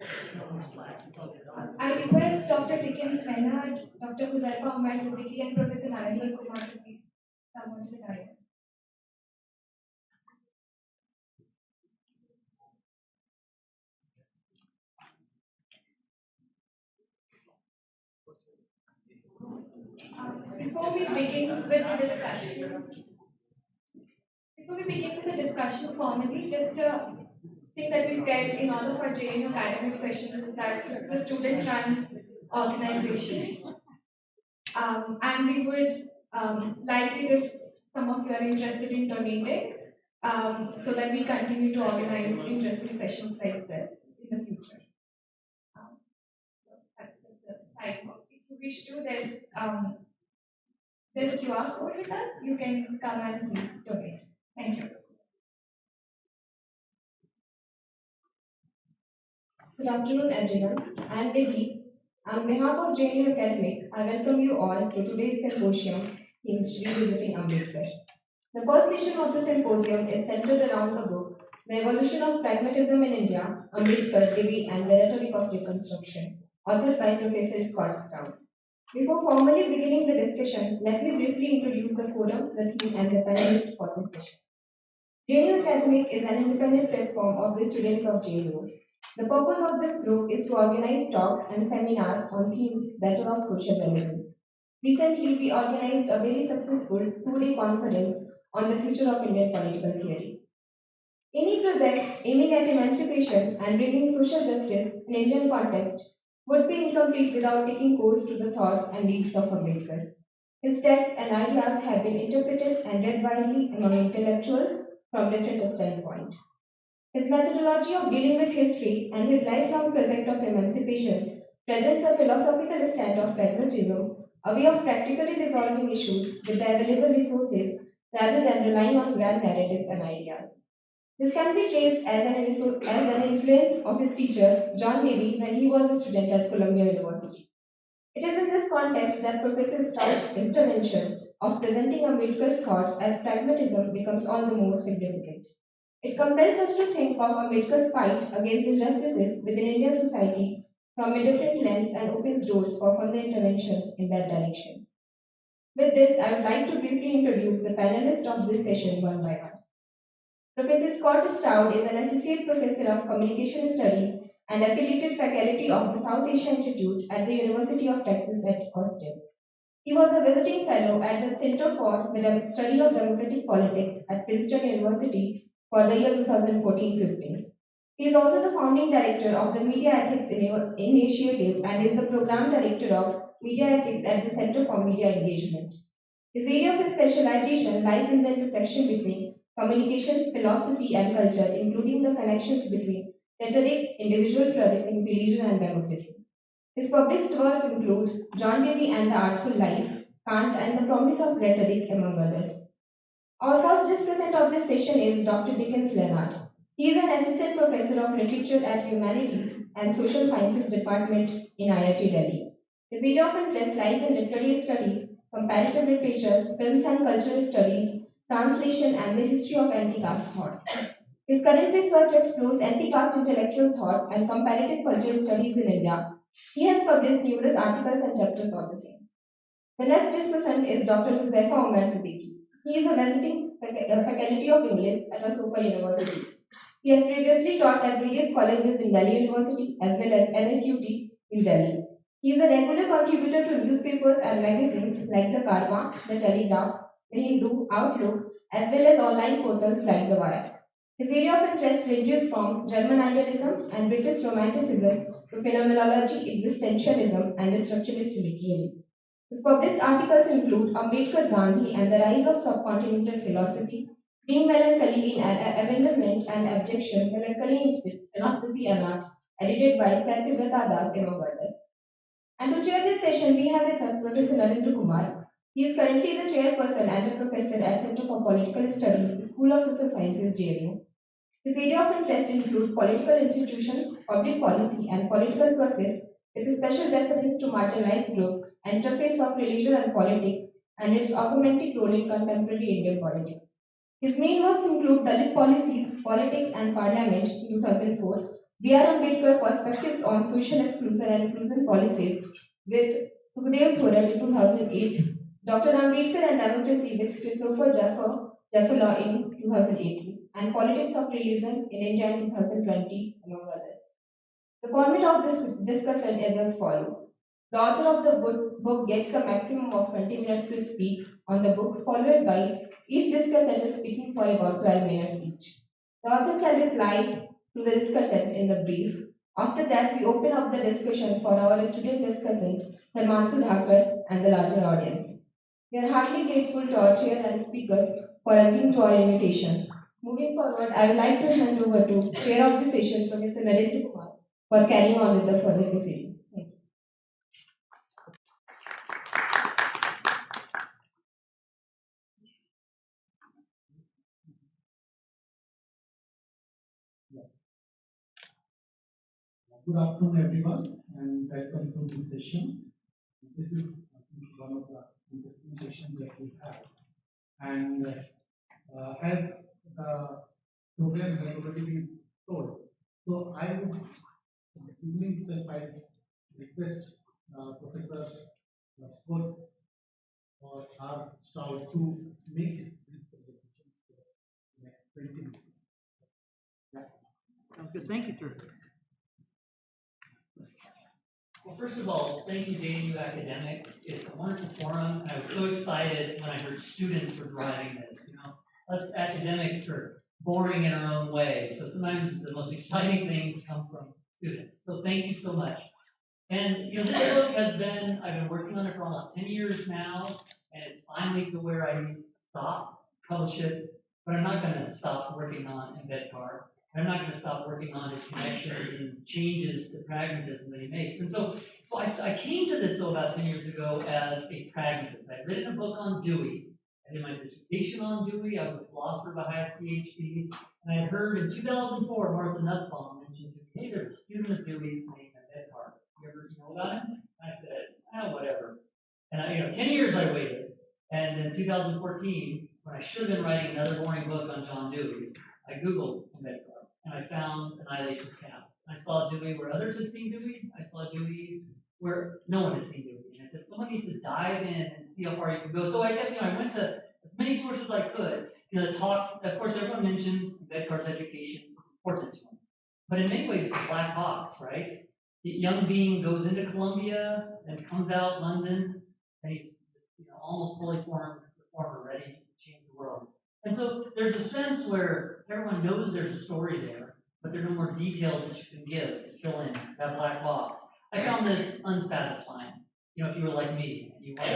I request Dr. Dickens Leonard, Dr. Huzaifa Umar Siddiqui, and Professor Narendra Kumar to please come on to the dais. Before we begin with the discussion, Before we begin with the discussion formally, just a thing that we get in all of our JNU academic sessions is that this is a student-run organization, and we would like it if some of you are interested in donating, so that we continue to organize interesting sessions like this in the future. So that's just the side note. If you wish to, there's a QR code with us. You can come and please donate. Thank you. Good afternoon, everyone. I am Devi. On behalf of JNU Academic, I welcome you all to today's symposium themed Revisiting Ambedkar. The first session of the symposium is centered around the book The Evolution of Pragmatism in India, Ambedkar, Dewey, and the Rhetoric of Reconstruction, authored by Professor Scott Stroud. Before formally beginning the discussion, let me briefly introduce the forum, the theme, and the panelists for this session. JNU Academic is an independent platform of the students of JNU. The purpose of this group is to organize talks and seminars on themes that are of social relevance. Recently, we organized a very successful two-day conference on the future of Indian political theory. Any project aiming at emancipation and bringing social justice in Indian context would be incomplete without taking course to the thoughts and deeds of Ambedkar. His texts and ideas have been interpreted and read widely among intellectuals from different standpoints. His methodology of dealing with history and his lifelong project of emancipation presents a philosophical stand of pragmatism, a way of practically resolving issues with the available resources rather than relying on grand narratives and ideas. This can be traced as an influence of his teacher, John Dewey, when he was a student at Columbia University. It is in this context that Professor Stroud's intervention of presenting Ambedkar's thoughts as pragmatism becomes all the more significant. It compels us to think of Ambedkar's fight against injustices within Indian society from a different lens and opens doors for further intervention in that direction. With this, I would like to briefly introduce the panelists of this session one by one. Professor Scott Stroud is an associate professor of communication studies and affiliated faculty of the South Asia Institute at the University of Texas at Austin. He was a visiting fellow at the Center for the Study of Democratic Politics at Princeton University for the year 2014-15. He is also the founding director of the Media Ethics Initiative and is the program director of Media Ethics at the Center for Media Engagement. His area of specialization lies in the intersection between communication, philosophy, and culture, including the connections between rhetoric, individual flourishing, religion, and democracy. His published work include John Dewey and the Artful Life, Kant and the Promise of Rhetoric, among others. Our first discussant of this session is Dr. Dickens Leonard. He is an assistant professor of literature at Humanities and Social Sciences Department in IIT Delhi. His area of interest lies in literary studies, comparative literature, films and cultural studies, translation, and the history of anti-caste thought. His current research explores anti-caste intellectual thought and comparative cultural studies in India. He has published numerous articles and chapters on the same. The next discussant is Dr. Huzaifa Umar Siddiqui. He is a visiting faculty of English at Asoka University. He has previously taught at various colleges in Delhi University as well as NSUT, New Delhi. He is a regular contributor to newspapers and magazines like The Karma, The Telegraph, The Hindu, Outlook, as well as online portals like The Wire. His area of interest ranges from German idealism and British Romanticism to phenomenology, existentialism, and structuralist theory. His published articles include Ambedkar Gandhi and the Rise of Subcontinental Philosophy, Being Melancholy in Abandonment and Abjection, Melancholy in Philosophy and Art, edited by Satyavrata Das, among others. And to chair this session, we have with us Professor Narendra Kumar. He is currently the chairperson and a professor at Center for Political Studies, School of Social Sciences, JNU. His area of interest include political institutions, public policy, and political process, with a special reference to marginalized group, interface of religion and politics, and its augmented role in contemporary Indian politics. His main works include Dalit Policies, Politics and Parliament 2004, B.R. Ambedkar Perspectives on Social Exclusion and Inclusion Policies with Sukhdev Thorat in 2008, Dr. Ambedkar and Democracy with Christopher Jaffelow in 2018, and Politics of Religion in India in 2020, among others. The format of this discussion is as follows. The author of the book gets a maximum of 20 minutes to speak on the book, followed by each discussant speaking for about 12 minutes each. The author shall reply to the discussion in the brief. After that, we open up the discussion for our student discussant, Himanshu Dhakar, and the larger audience. We are heartily grateful to our chair and speakers for agreeing to our invitation. Moving forward, I would like to hand over to Chair of the session, Professor Narendra Kumar, for carrying on with the further proceedings. Thank you. Good afternoon, everyone, and welcome to this session. This is, I think, one of the interesting sessions that we have. And as the program has already been told, so I would, in the evening itself, I request Professor Scott or R. Stroud to make his brief presentation for the next 20 minutes. Yeah. Sounds good. Thank you, sir. Well, first of all, thank you, JNU Academic. It's a wonderful forum, and I was so excited when I heard students were driving this. You know, us academics are boring in our own way, so sometimes the most exciting things come from students. So thank you so much. And you know, this book has been, I've been working on it for almost 10 years now, and it's finally to where I stop, publish it, but I'm not going to stop working on Ambedkar. I'm not going to stop working on his connections and changes to pragmatism that he makes. And so I came to this, though, about 10 years ago as a pragmatist. I'd written a book on Dewey. I did my dissertation on Dewey. I was a philosopher by high PhD. And I had heard in 2004 Martha Nussbaum mention, hey, there's a student of Dewey's named Ambedkar. You ever know about him? I said, whatever. And 10 years I waited. And in 2014, when I should have been writing another boring book on John Dewey, I Googled Ambedkar. And I found Annihilation of Caste. I saw Dewey where others had seen Dewey. I saw Dewey where no one had seen Dewey. And I said, someone needs to dive in and see how far you can go. So I went to as many sources as I could. Talk, of course, everyone mentions Ambedkar's education is important to him. But in many ways, it's a black box, right? The young being goes into Columbia and comes out London, and he's almost fully formed reformer, ready to change the world. And so there's a sense where everyone knows there's a story there, but there are no more details that you can give to fill in that black box. I found this unsatisfying. If you were like me and you want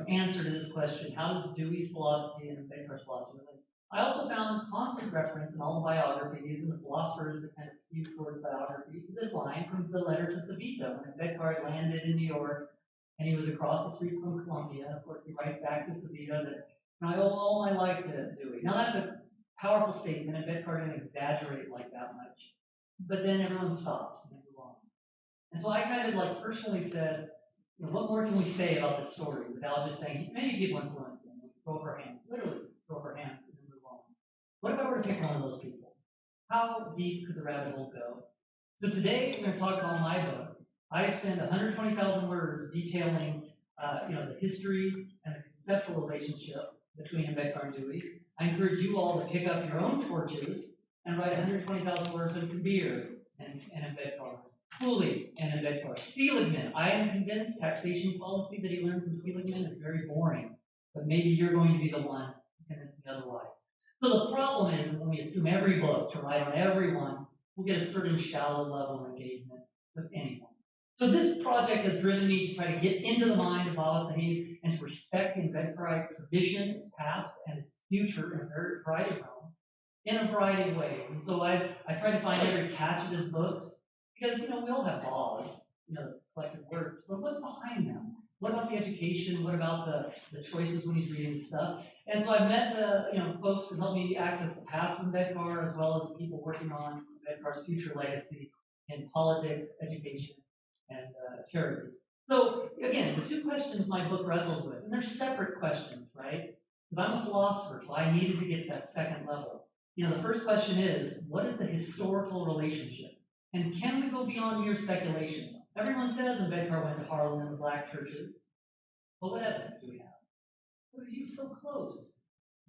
to answer to this question, how does Dewey's philosophy and Ambedkar's philosophy relate? I also found constant reference in all the biographies and the philosophers that kind of skew towards biography to this line from the letter to Savita when Ambedkar landed in New York and he was across the street from Columbia. Of course, he writes back to Savita that I owe all my life to Dewey. Now that's a powerful statement, and Ambedkar didn't exaggerate like that much. But then everyone stops and they move on. And so I kind of personally said, what more can we say about this story without just saying many people influenced him? Throw up our hands, literally throw up our hands and then move on. What if I were to pick one of those people? How deep could the rabbit hole go? So today we're going to talk about my book. I spend 120,000 words detailing, the history and the conceptual relationship between Ambedkar and Dewey. I encourage you all to pick up your own torches and write 120,000 words on Kabir and Ambedkar, Cooley and Ambedkar. Seligman, I am convinced taxation policy that he learned from Seligman is very boring, but maybe you're going to be the one to convince me otherwise. So the problem is when we assume every book to write on everyone, we'll get a certain shallow level of engagement with anyone. So this project has driven me to try to get into the mind of Baba Sahib and to respect the Ambedkarite tradition, its past, and its future in a very variety of realms, in a variety of ways. And so I try to find every catch of his books, because we all have laws, collective works, but what's behind them? What about the education? What about the choices when he's reading stuff? And so I've met folks that help me access the past of Ambedkar, as well as people working on Ambedkar's future legacy in politics, education, and charity. So again, the two questions my book wrestles with, and they're separate questions, right? Because I'm a philosopher, so I needed to get to that second level. The first question is, what is the historical relationship And can we go beyond mere speculation? Everyone says Ambedkar went to Harlem and the black churches, but what evidence do we have? Well, he was so close.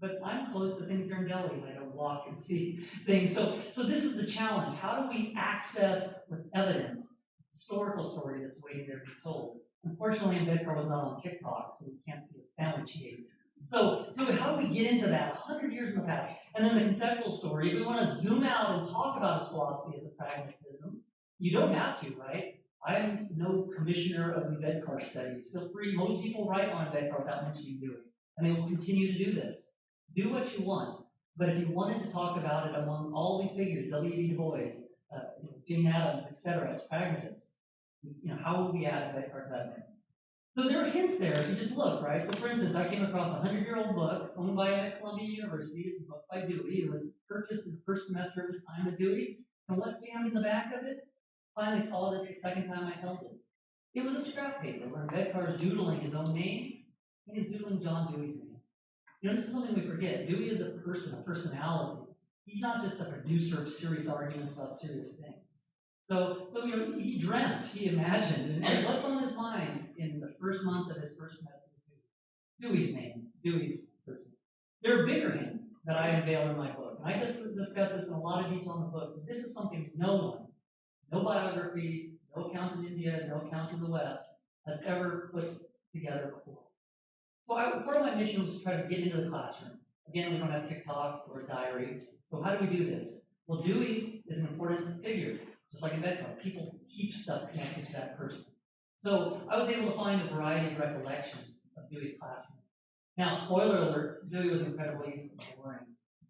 But I'm close to things there in Delhi, and I don't walk and see things. So this is the challenge. How do we access with evidence historical story that's waiting there to be told? Unfortunately, Ambedkar was not on TikTok, so we can't see the sandwich he ate. So how do we get into that 100 years in the past? And then the conceptual story, if we want to zoom out and talk about his philosophy as a pragmatism, you don't have to, right? I'm no commissioner of Ambedkar studies. Feel free. Most people write on Ambedkar without mentioning Dewey, and they will continue to do this. Do what you want, but if you wanted to talk about it among all these figures, W.B. Du Bois, Jane Addams, etc., as pragmatists, how would we add Ambedkar to that mix? So there are hints there if you just look, right? So for instance, I came across a 100-year-old book owned by Columbia University. It's a book by Dewey. It was purchased in the first semester of his time at Dewey. And what's found in the back of it? Finally saw this the second time I held it. It was a scrap paper where Ambedkar is doodling his own name, and he's doodling John Dewey's name. This is something we forget. Dewey is a person, a personality. He's not just a producer of serious arguments about serious things. So he dreamt, he imagined, and what's on his mind in the first month of his first semester? Dewey's name, Dewey's person. There are bigger hints that I unveil in my book, and I just discuss this in a lot of detail in the book. But this is something no one, no biography, no account in India, no account in the West, has ever put together before. So part of my mission was to try to get into the classroom. Again, we don't have TikTok or a diary. So how do we do this? Well, Dewey is an important figure, just like Ambedkar. People keep stuff connected to that person. So I was able to find a variety of recollections of Dewey's classroom. Now, spoiler alert, Dewey was incredibly boring.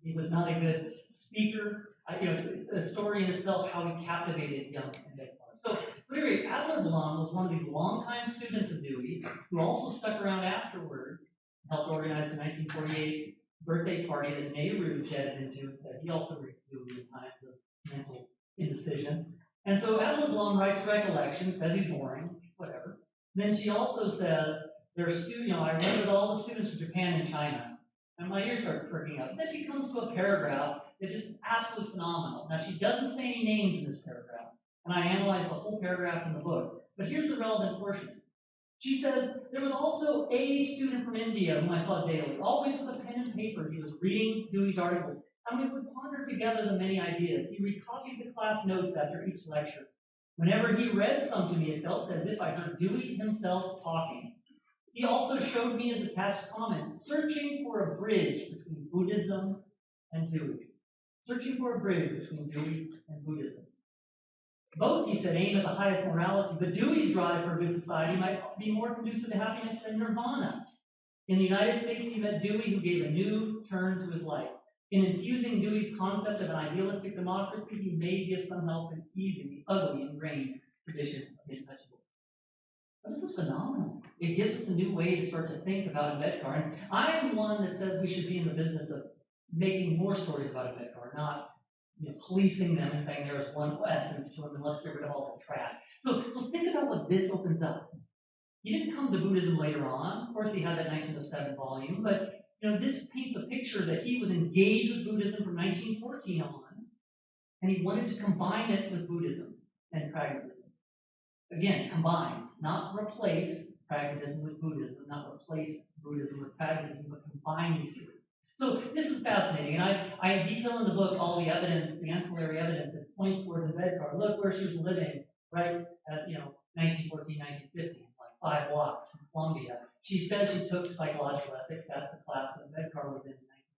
He was not a good speaker. It's a story in itself how he captivated young Ambedkar. So anyway, Adler Blum was one of these longtime students of Dewey who also stuck around afterwards, helped organize the 1948 birthday party that Nehru jetted into and said he also read Dewey in times of mental indecision. And so Adler Blum writes recollections, says he's boring, whatever. Then she also says, I remembered all the students from Japan and China. And my ears start perking up. Then she comes to a paragraph that's just absolutely phenomenal. Now, she doesn't say any names in this paragraph. And I analyzed the whole paragraph in the book. But here's the relevant portion. She says, there was also a student from India whom I saw daily, always with a pen and paper. He was reading Dewey's articles, and we would ponder together the many ideas. He recopied the class notes after each lecture. Whenever he read some to me, it felt as if I heard Dewey himself talking. He also showed me his attached comments, searching for a bridge between Buddhism and Dewey. Searching for a bridge between Dewey and Buddhism. Both, he said, aim at the highest morality, but Dewey's drive for a good society might be more conducive to happiness than nirvana. In the United States, he met Dewey, who gave a new turn to his life. In infusing Dewey's concept of an idealistic democracy, he may give some help in easing the ugly, ingrained tradition of untouchables. But this is phenomenal. It gives us a new way to start to think about Ambedkar. And I'm one that says we should be in the business of making more stories about Ambedkar, not policing them and saying there is one essence to them and let's get rid of all the trash. So think about what this opens up. He didn't come to Buddhism later on. Of course, he had that 1907 volume, but this paints a picture that he was engaged with Buddhism from 1914 on, and he wanted to combine it with Buddhism and pragmatism. Again, combine, not replace pragmatism with Buddhism, not replace Buddhism with pragmatism, but combine these two. So this is fascinating, and I detail in the book all the evidence, the ancillary evidence that points towards Ambedkar. Look where she was living, right at 1914, 1915, like 5 blocks from Columbia. She says she took psychological ethics. That's the class that Ambedkar was in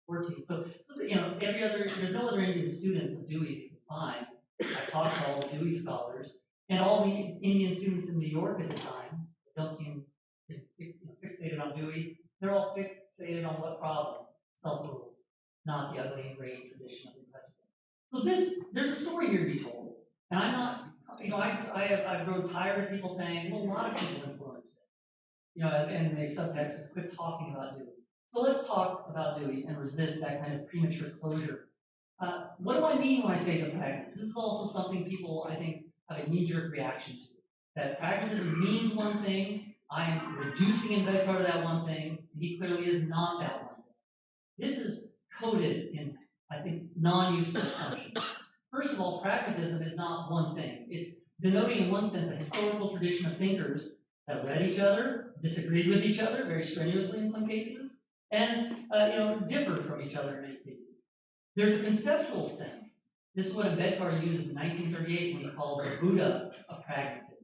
1914. So there's no other Indian students of Dewey's you can find. I talked to all the Dewey scholars, and all the Indian students in New York at the time that don't seem fixated on Dewey. They're all fixated on what problem? Self-rule, not the ugly ingrained tradition of untouchable. So there's a story here to be told, and I'm not, I've grown tired of people saying, well, a lot of people influenced it, and the subtext is quit talking about Dewey. So let's talk about Dewey and resist that kind of premature closure. What do I mean when I say he's a pragmatist? This is also something people, I think, have a knee-jerk reaction to. That pragmatism means one thing, I am reducing Ambedkar to that one thing, and he clearly is not that one thing. This is coded in, I think, non-useful assumptions. First of all, pragmatism is not one thing. It's denoting, in one sense, a historical tradition of thinkers that read each other, disagreed with each other very strenuously in some cases, and differed from each other in many cases. There's a conceptual sense. This is what Ambedkar uses in 1938 when he calls the Buddha of pragmatism.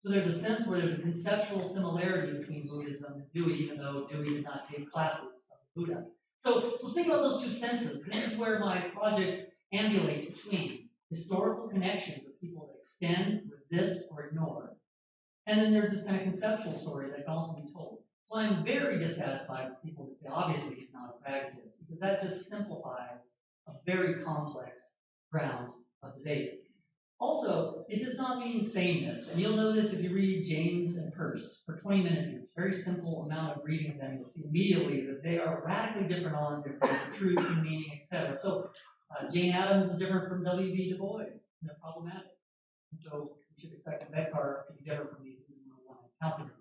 So there's a sense where there's a conceptual similarity between Buddhism and Dewey, even though Dewey did not take classes of the Buddha. So think about those two senses. This is where my project ambulates between historical connections of people that extend, resist, or ignore. And then there's this kind of conceptual story that can also be told. So I'm very dissatisfied with people that say, obviously he's not a pragmatist, because that just simplifies a very complex ground of debate. Also, it does not mean sameness. And you'll notice if you read James and Peirce for 20 minutes, it's a very simple amount of reading of them, you'll see immediately that they are radically different on their truth and meaning, etc. So Jane Addams is different from W.B. Du Bois, and they're problematic. And so we should expect Ambedkar to be different from these one counter.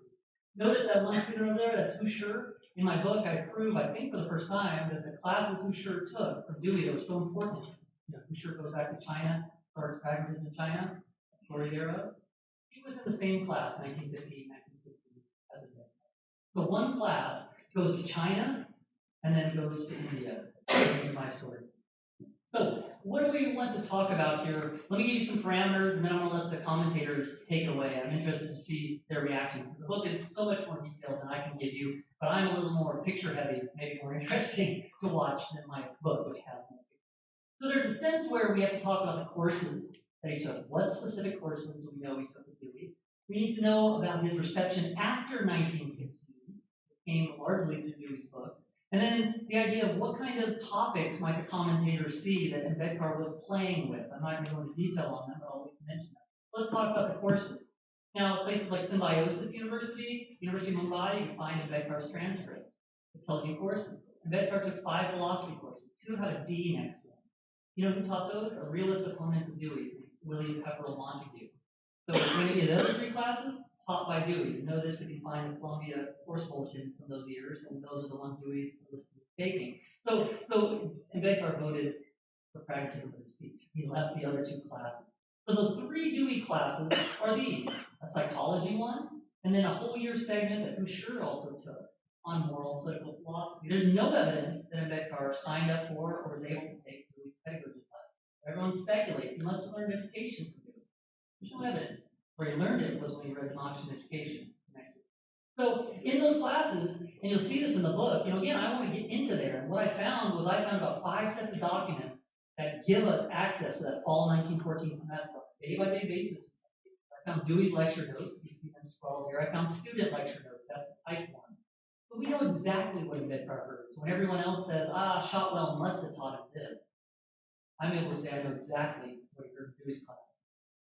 Notice that one student over there, that's Husserl. In my book, I prove, I think for the first time, that the classes Husserl took from Dewey that was so important. Husserl goes back to China, starts pragmatism in China, story thereof. He was in the same class, 1950, 1960, as a Ambedkar. So one class goes to China, and then goes to India. That's my story. So, what do we want to talk about here? Let me give you some parameters, and then I'm going to let the commentators take it away. I'm interested to see their reactions. The book is so much more detailed than I can give you, but I'm a little more picture-heavy, maybe more interesting to watch than my book, which has no picture. So there's a sense where we have to talk about the courses that he took. What specific courses do we know he took with Dewey? We need to know about his reception after 1916. It came largely through Dewey's books. And then the idea of what kind of topics might the commentators see that Ambedkar was playing with. I'm not going to go into detail on them, but I'll mention them. Let's talk about the courses. Now, places like Symbiosis University, University of Mumbai, you can find Ambedkar's transcript. It tells you courses. Ambedkar took 5 philosophy courses. 2 had a D next to them. You know who taught those? A realist opponent of Dewey, William Pepperell Montague. So any of those 3 classes, taught by Dewey. You know this because you find the Columbia course bulletins from those years, and those are the ones Dewey's taking. So Ambedkar voted for pragmatism for his speech. He left the other 2 classes. So those 3 Dewey classes are these: a psychology one, and then a whole year segment that Husserl also took on moral and political philosophy. There's no evidence that Ambedkar signed up for or was able to take Dewey's pedagogy class. Everyone speculates he must have learned education from Dewey. There's no evidence. Where he learned it was when he read Democracy and Education. So in those classes, and you'll see this in the book, again, I want to get into there. And what I found about 5 sets of documents that give us access to that fall 1914 semester on a day-by-day basis. I found Dewey's lecture notes. You see them scroll here. I found student lecture notes. That's type 1. But we know exactly what Ambedkar heard. So when everyone else says, Shotwell must have taught him this, I'm able to say I know exactly what he heard in Dewey's class.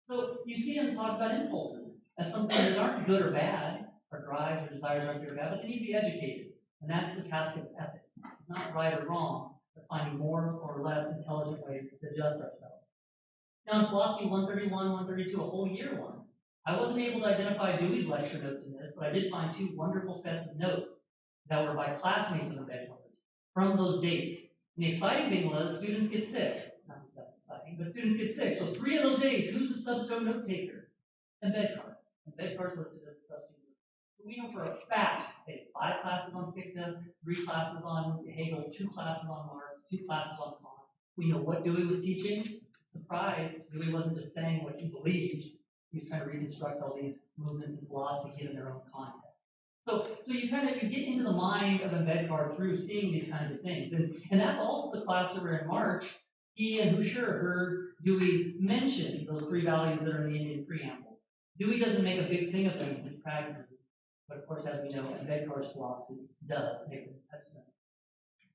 So you see him talk about impulses as something that aren't good or bad, or drives or desires aren't good or bad, but they need to be educated. And that's the task of ethics. It's not right or wrong, but finding more or less intelligent ways to adjust ourselves. Now in philosophy 131, 132, a whole year one, I wasn't able to identify Dewey's lecture notes in this, but I did find 2 wonderful sets of notes that were by classmates of Ambedkar from those dates. And the exciting thing was students get sick. But students get sick. So 3 of those days, who's the substitute note taker? Ambedkar. Ambedkar's listed as the substitute. So we know for a fact they had 5 classes on Fichte, 3 classes on Hegel, 2 classes on Marx, 2 classes on Kant. We know what Dewey was teaching. Surprise, Dewey wasn't just saying what he believed. He was trying to reconstruct all these movements in philosophy given their own context. So you get into the mind of Ambedkar through seeing these kinds of things. And that's also the class that we're in March. He and Husserl heard Dewey mention those 3 values that are in the Indian preamble. Dewey doesn't make a big thing of them in his pragmatism, but of course, as we know, Ambedkar's philosophy does make them touch them.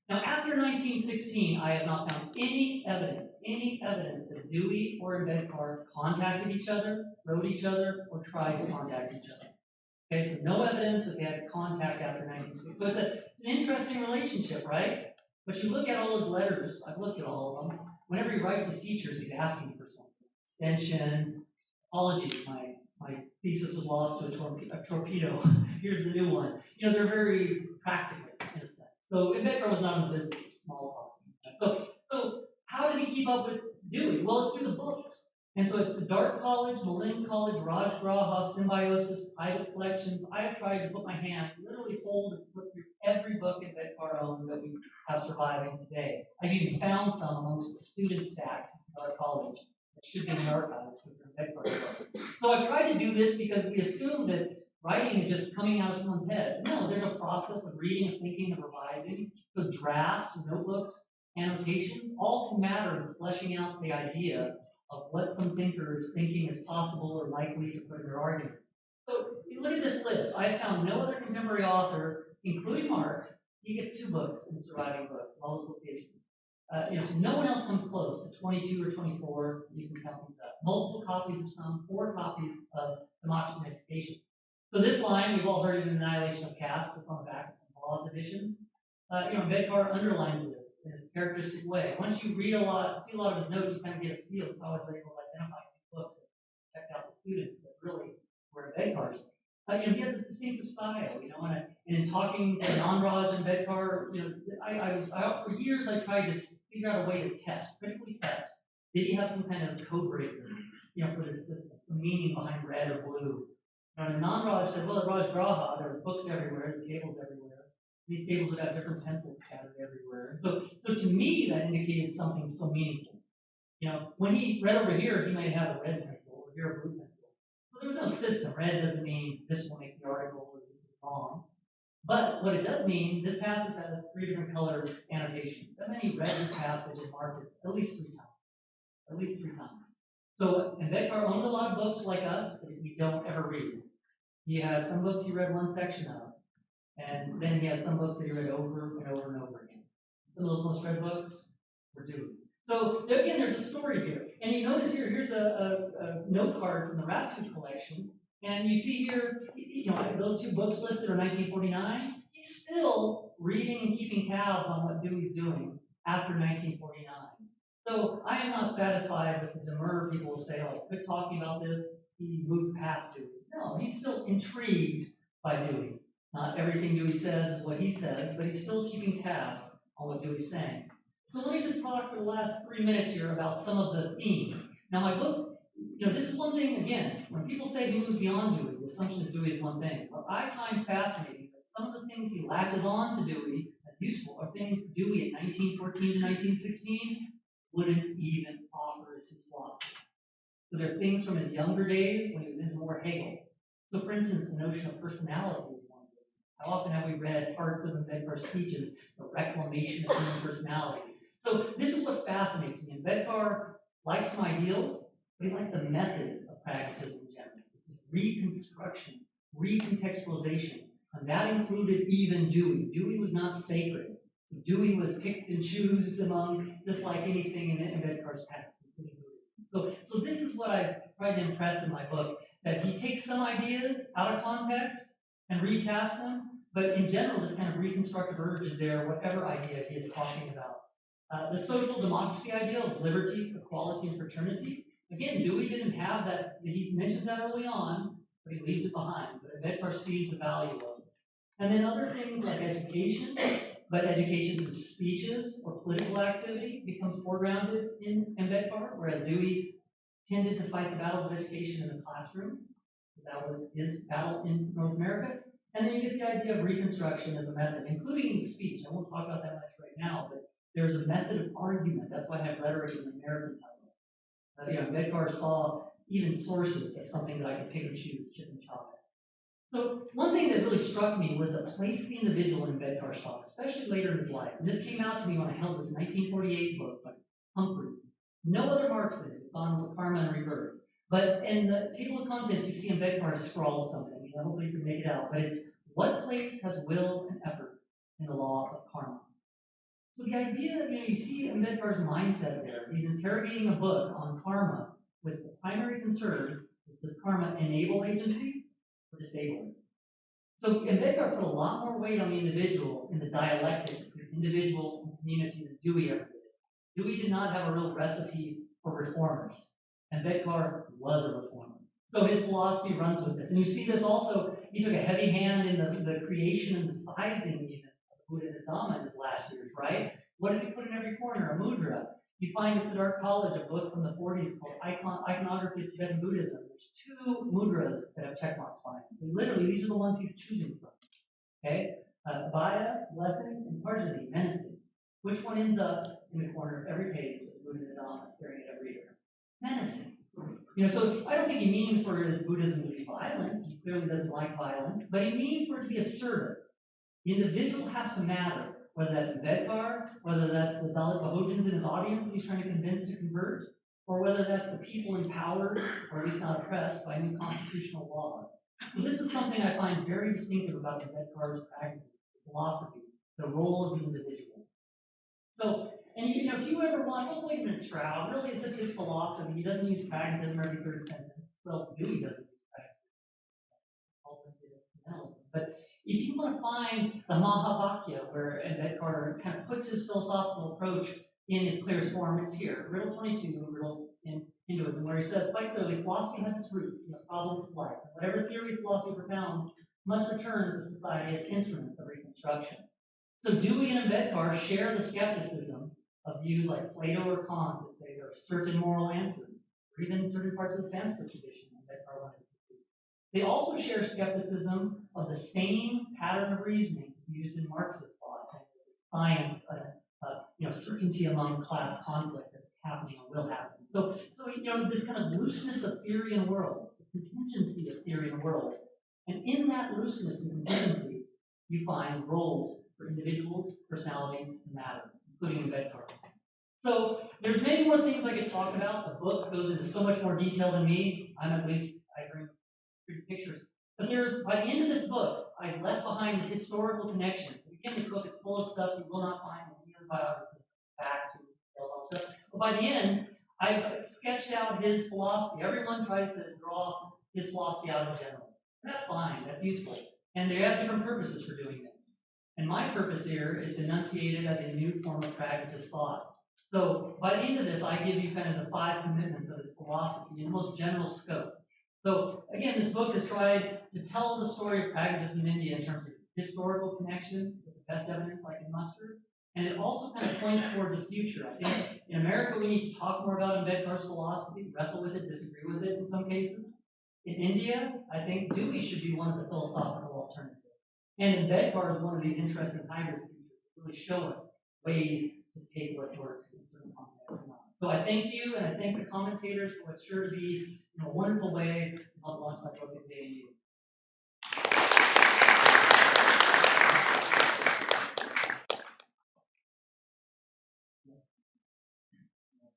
Now, after 1916, I have not found any evidence that Dewey or Ambedkar contacted each other, wrote each other, or tried to contact each other. Okay, so no evidence that they had contact after 1916. So it's an interesting relationship, right? But you look at all his letters, I've looked at all of them. Whenever he writes his teachers, he's asking for something. Extension, apologies, my thesis was lost to a torpedo. Here's the new one. They're very practical in a sense. So Ambedkar was not in the business of small talk. So how did he keep up with Dewey? Well, it's through the books. And so it's the Dark College, Malin College, Raj Graha, Symbiosis, private collections. I have tried to put my hand, literally hold and flip through every book in Ambedkar owned that we have surviving today. I've even found some amongst the student stacks at Dark College that should be in the archives with their Ambedkar books. So I've tried to do this because we assume that writing is just coming out of someone's head. No, there's a process of reading, of thinking, of revising. So drafts, notebooks, annotations, all can matter in fleshing out the idea of what some thinker is thinking is possible or likely to put in their argument. So you look at this list. I found no other contemporary author, including Marx, he gets 2 books in the surviving book, all those locations. No one else comes close to 22 or 24. You can count these up. Multiple copies of some, 4 copies of Democracy and Education. So this line, we've all heard of an annihilation of caste. It's on the back of the law editions. Ambedkar underlines this in a characteristic way. Once you read see a lot of his notes, you kind of get a feel of how I was able to identify these books and check out the students that really were Ambedkar's. He has a distinctive style, and in talking to non-Raj and Ambedkar, for years I tried to figure out a way to critically test. Did he have some kind of code breaker, for this the meaning behind red or blue? And non-Raj said, well, at Raj Graha, there were books everywhere, the tables everywhere. These tables would have different pencils scattered everywhere. So to me, that indicated something so meaningful. When he read over here, he might have a red pencil, over here a blue pencil. So there was no system. Red doesn't mean this will make the article or this is wrong. But what it does mean, this passage has 3 different colored annotations. That meant he read this passage and marked it at least 3 times. At least 3 times. So Ambedkar owned a lot of books like us that we don't ever read. He has some books he read one section of, and then he has some books that he read over and over and over again. Some of those most read books were Dewey's. So again, there's a story here. And you notice here's a note card from the Rhapsody collection. And you see here, those 2 books listed are 1949. He's still reading and keeping tabs on what Dewey's doing after 1949. So I am not satisfied with the demur people will say, quit talking about this. He moved past Dewey. No, he's still intrigued by Dewey. Not everything Dewey says is what he says, but he's still keeping tabs on what Dewey's saying. So let me just talk for the last 3 minutes here about some of the themes. Now my book, this is one thing, again, when people say he moves beyond Dewey, the assumption is Dewey is one thing. What I find fascinating that some of the things he latches on to Dewey as useful are things Dewey in 1914 to 1916 wouldn't even offer as his philosophy. So there are things from his younger days when he was into more Hegel. So for instance, the notion of personality is one thing. How often have we read parts of Ambedkar's speeches, the reclamation of human personality? So this is what fascinates me. Ambedkar likes some ideals, but he likes the method of pragmatism in general. Reconstruction, recontextualization, and that included even Dewey. Dewey was not sacred. So Dewey was picked and chosen among just like anything in Ambedkar's past. So this is what I tried to impress in my book, that he takes some ideas out of context and recasts them, but in general, this kind of reconstructive urge is there, whatever idea he is talking about. The social democracy idea of liberty, equality, and fraternity. Again, Dewey didn't have that. He mentions that early on, but he leaves it behind. But Ambedkar sees the value of it. And then other things like education, but education through speeches or political activity becomes foregrounded in Ambedkar, whereas Dewey tended to fight the battles of education in the classroom. That was his battle in North America. And then you get the idea of reconstruction as a method, including speech. I won't talk about that much right now, but there's a method of argument. That's why I have rhetoric in the American title. Ambedkar saw even sources as something that I could pick and choose, chip and chop. So one thing that really struck me was the place the individual in Ambedkar's thought, especially later in his life. And this came out to me when I held this 1948 book by Humphreys. No other marks in it. It's on Karma and Rebirth. But in the table of contents, you see Ambedkar scrawled something. Hopefully you can make it out. But it's, what place has will and effort in the law of karma? So the idea that, you see Ambedkar's mindset there. He's interrogating a book on karma with the primary concern, does karma enable agency or disable it? So Ambedkar put a lot more weight on the individual in the dialectic between individual and community than Dewey ever did. Dewey did not have a real recipe for reformers. Ambedkar was a reformer. So his philosophy runs with this. And you see this also, he took a heavy hand in the creation and the sizing even of Buddha and his Dhamma in his last years, right? What does he put in every corner? A mudra. You find at Siddhartha College a book from the 40s called Iconography of Tibetan Buddhism. There's two mudras that have check marks behind them. So literally, these are the ones he's choosing from. Okay? Abhaya, blessing, and Parjani, menacing. Which one ends up in the corner of every page of the Buddha Dhamma staring at every reader? Menacing. So I don't think he means for his Buddhism to be violent. He clearly doesn't like violence, but he means for it to be assertive. The individual has to matter, whether that's Ambedkar, whether that's the Dalit Bahojans in his audience that he's trying to convince to convert, or whether that's the people empowered, or at least not oppressed, by new constitutional laws. So this is something I find very distinctive about Ambedkar's pragmatism, his philosophy, the role of the individual. So, and if you ever want, oh, wait a minute, Stroud, really, is this his philosophy? He doesn't use pragmatism every third sentence. Well, Dewey doesn't use pragmatism. But if you want to find the Mahavakya, where Ambedkar kind of puts his philosophical approach in its clearest form, it's here. Riddle 22, Riddles in Hinduism, where he says quite clearly, philosophy has its roots in the problems of life. And whatever theories philosophy propounds must return to society as instruments of reconstruction. So Dewey and Ambedkar share the skepticism of views like Plato or Kant that say there are certain moral answers, or even certain parts of the Sanskrit tradition Ambedkar wanted to see. They also share skepticism of the same pattern of reasoning used in Marxist thought, science, certainty among class conflict that's happening or will happen. So this kind of looseness of theory and world, the contingency of theory and world, and in that looseness and contingency, you find roles for individuals, personalities to matter, including Ambedkar. So there's many more things I could talk about. The book goes into so much more detail than me. I bring pretty pictures. But by the end of this book, I've left behind the historical connection. Again, this book is full of stuff you will not find in any other biography, facts and details on stuff. But by the end, I've sketched out his philosophy. Everyone tries to draw his philosophy out in general. And that's fine, that's useful. And they have different purposes for doing this. And my purpose here is to enunciate it as a new form of pragmatist thought. So by the end of this, I give you kind of the 5 commitments of his philosophy in the most general scope. So again, this book has tried to tell the story of pragmatism in India in terms of historical connection with the best evidence I can muster. And it also kind of points towards the future. I think in America, we need to talk more about Ambedkar's philosophy, wrestle with it, disagree with it in some cases. In India, I think Dewey should be one of the philosophical alternatives. And Ambedkar is one of these interesting hybrid features that really show us ways to take what works in certain contexts. So I thank you, and I thank the commentators for what's sure to be a wonderful way to help launch my book at JNU.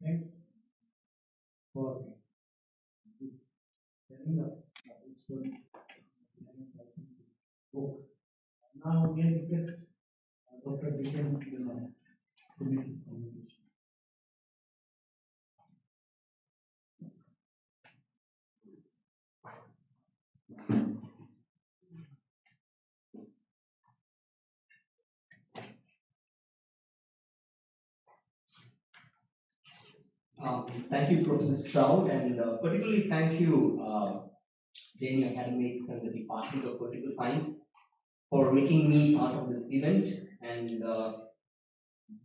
Thanks for this telling us the story behind the book. Now we request Dr. Dickens to make his contribution. Thank you, Professor Stroud, and particularly thank you, JNU Academics and the Department of Political Science for making me part of this event. And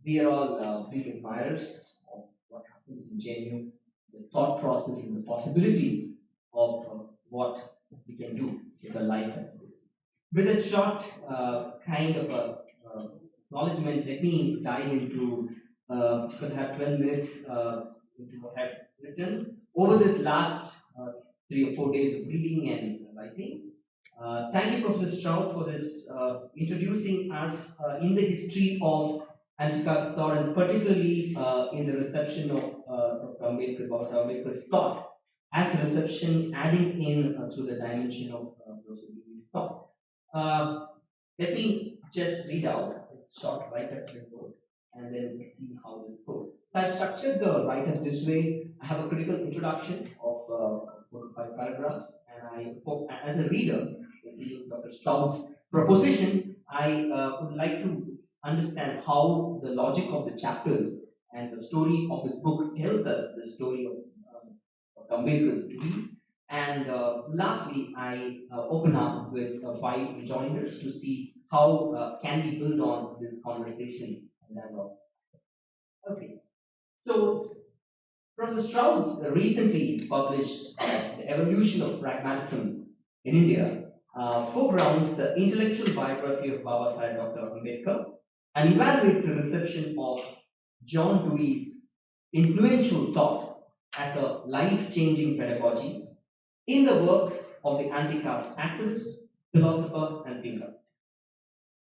we are all big admirers of what happens in JNU, the thought process and the possibility of what we can do with a life as it is. With a short kind of a acknowledgement, let me dive into, because I have 12 minutes into what I've written over this last 3 or 4 days of reading and writing. Thank you, Professor Stroud, for this introducing us in the history of Ambedkar's thought, and particularly in the reception of Dr. Ambedkar's thought as a reception, adding in through the dimension of Professor Dewey's thought. Let me just read out a short write-up report and then see how this goes. So I've structured the write-up this way. I have a critical introduction of 4 to 5 paragraphs, and I hope as a reader, receiving Dr. Stroud's proposition, I would like to understand how the logic of the chapters and the story of his book tells us the story of Ambedkar's Dewey. And lastly, I open up with 5 rejoinders to see how can we build on this conversation. Okay, So, Professor Stroud's recently published The Evolution of Pragmatism in India foregrounds the intellectual biography of Baba Sahib Dr. Ambedkar and evaluates the reception of John Dewey's influential thought as a life-changing pedagogy in the works of the anti-caste activist, philosopher, and thinker.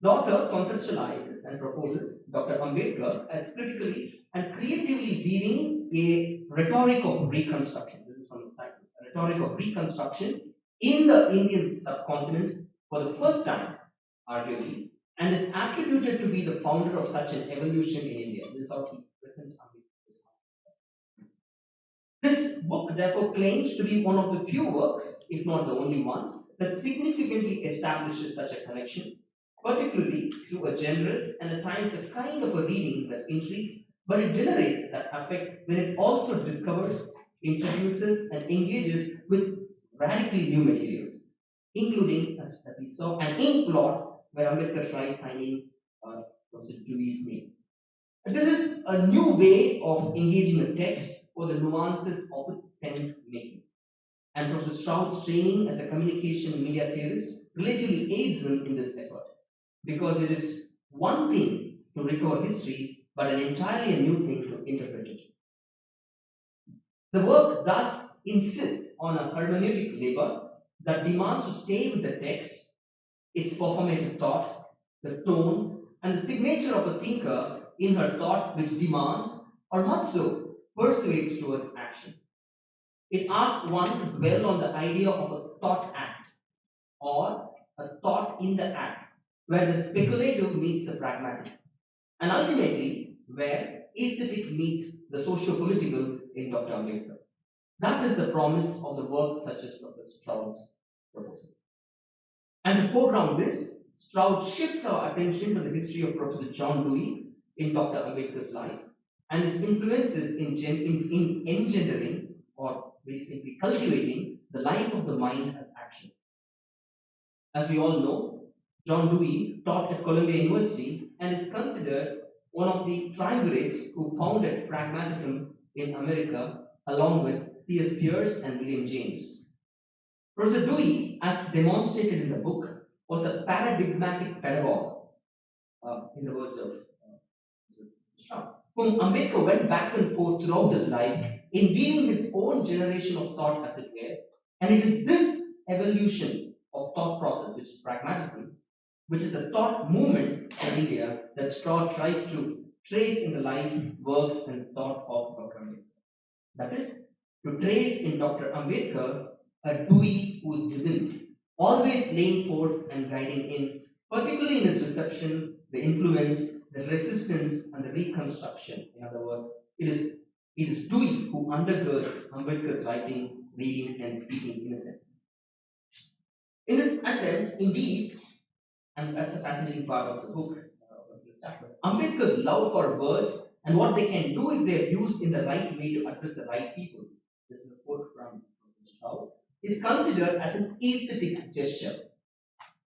The author conceptualizes and proposes Dr. Ambedkar as critically and creatively weaving a rhetoric of reconstruction. This is from his title, a rhetoric of reconstruction in the Indian subcontinent for the first time, arguably, and is attributed to be the founder of such an evolution in India. This is how he presents Ambedkar's. This book therefore claims to be one of the few works, if not the only one, that significantly establishes such a connection, particularly through a generous and at times a kind of a reading that intrigues, but it generates that effect when it also discovers, introduces, and engages with radically new materials, including, as we saw, an ink blot where Ambedkar tries signing Professor Dewey's name. This is a new way of engaging a text for the nuances of its sense making. And Professor Stroud's training as a communication media theorist relatively aids him in this effort, because it is one thing to recover history, but an entirely new thing to interpret it. The work thus insists on a hermeneutic labor that demands to stay with the text, its performative thought, the tone, and the signature of a thinker in her thought, which demands, or much so, persuades towards action. It asks one to dwell on the idea of a thought act, or a thought in the act, where the speculative meets the pragmatic, and ultimately where aesthetic meets the socio-political in Dr. Ambedkar. That is the promise of the work such as Professor Stroud's proposal. And to foreground this, Stroud shifts our attention to the history of Professor John Dewey in Dr. Ambedkar's life and his influences in engendering, or very simply cultivating, the life of the mind as action. As we all know, John Dewey taught at Columbia University and is considered one of the triumvirates who founded pragmatism in America, along with C.S. Pierce and William James. Professor Dewey, as demonstrated in the book, was a paradigmatic pedagogue, in the words of Stroud, whom Ambedkar went back and forth throughout his life in weaving his own generation of thought, as it were. And it is this evolution of thought process, which is pragmatism, which is a thought movement in India that Stroud tries to trace in the life, works, and thought of Dr. Ambedkar. That is, to trace in Dr. Ambedkar a Dewey who is within, always laying forth and guiding in, particularly in his reception, the influence, the resistance, and the reconstruction. In other words, it is Dewey who undergirds Ambedkar's writing, reading, and speaking in a sense. In this attempt, indeed, and that's a fascinating part of the book, Ambedkar's love for words and what they can do if they are used in the right way to address the right people. This is a quote from Stroud, is considered as an aesthetic gesture.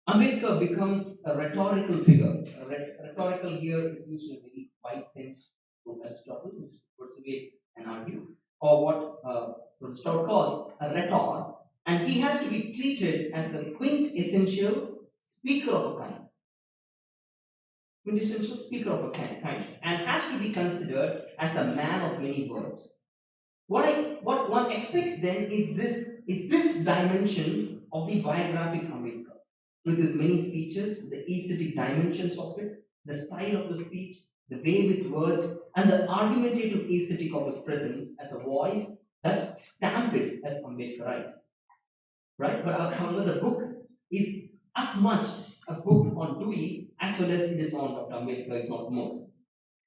Ambedkar becomes a rhetorical figure. Rhetorical here is used in a very wide sense to Aristotle, which is persuade and argue, or what Stroud calls a rhetor, and he has to be treated as the quintessential speaker of a kind. Quintessential speaker of a kind, and has to be considered as a man of many words. What one expects then is this dimension of the biographic Ambedkar, with his many speeches, the aesthetic dimensions of it, the style of the speech, the way with words, and the argumentative aesthetic of his presence as a voice that stamp it as Ambedkarite. Right? But however, the book is as much a book on Dewey as well as it is on Dr. Ambedkar, if not more.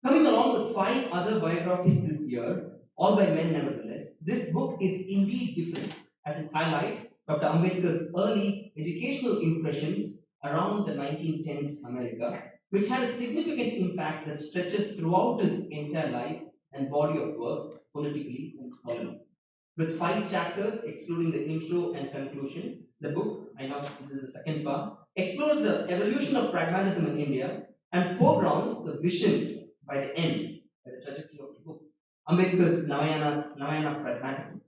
Coming along with 5 other biographies this year, all by men nevertheless, this book is indeed different as it highlights Dr. Ambedkar's early educational impressions around the 1910s America, which had a significant impact that stretches throughout his entire life and body of work, politically and scholarly. With 5 chapters, excluding the intro and conclusion, the book, I know this is the second part, explores the evolution of pragmatism in India and foregrounds the vision by the end, by the trajectory of the book, Ambedkar's Navayana Pragmatism.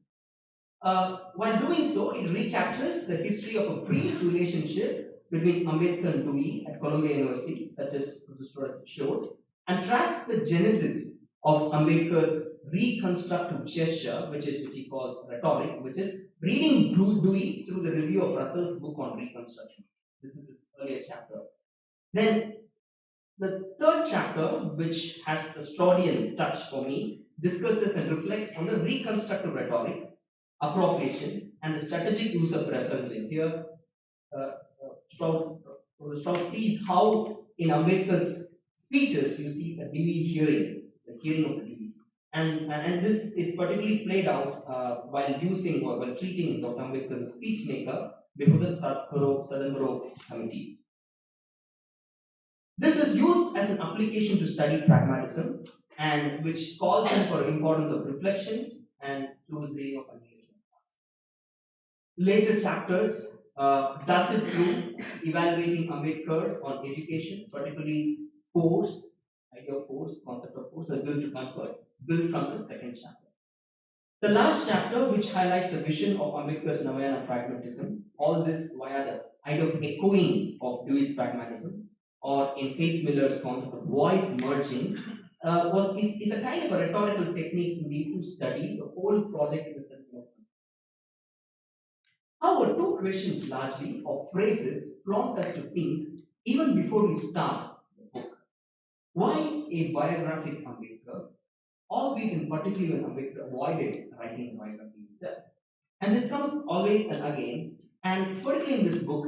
While doing so, it recaptures the history of a brief relationship between Ambedkar and Dewey at Columbia University, such as Prof Stroud shows, and tracks the genesis of Ambedkar's reconstructive gesture, which he calls rhetoric, which is reading Dewey through the review of Russell's book on Reconstruction. This is his earlier chapter. Then the third chapter, which has the Stroudian touch for me, discusses and reflects on the reconstructive rhetoric, appropriation, and the strategic use of referencing. Here, Stroud sees how in Ambedkar's speeches you see a Dewey hearing, the hearing of the Dewey. And this is particularly played out while using or while treating Dr. Ambedkar as a speech maker before the Southern Committee. This is used as an application to study pragmatism, and which calls in for importance of reflection and close reading of annihilation. Later chapters does it through evaluating Ambedkar on education, particularly force, idea of force, concept of force, the will to convert, built from the second chapter. The last chapter, which highlights a vision of Ambedkar's Navayana pragmatism, all this via the idea of echoing of Dewey's pragmatism, or in Faith Miller's concept of voice merging, is a kind of a rhetorical technique indeed to study the whole project in the sense of. However, two questions largely, or phrases, prompt us to think even before we start the book. Why a biographic Ambedkar, albeit in particular when Ambedkar avoided writing a biography himself? And this comes always and again, and particularly in this book,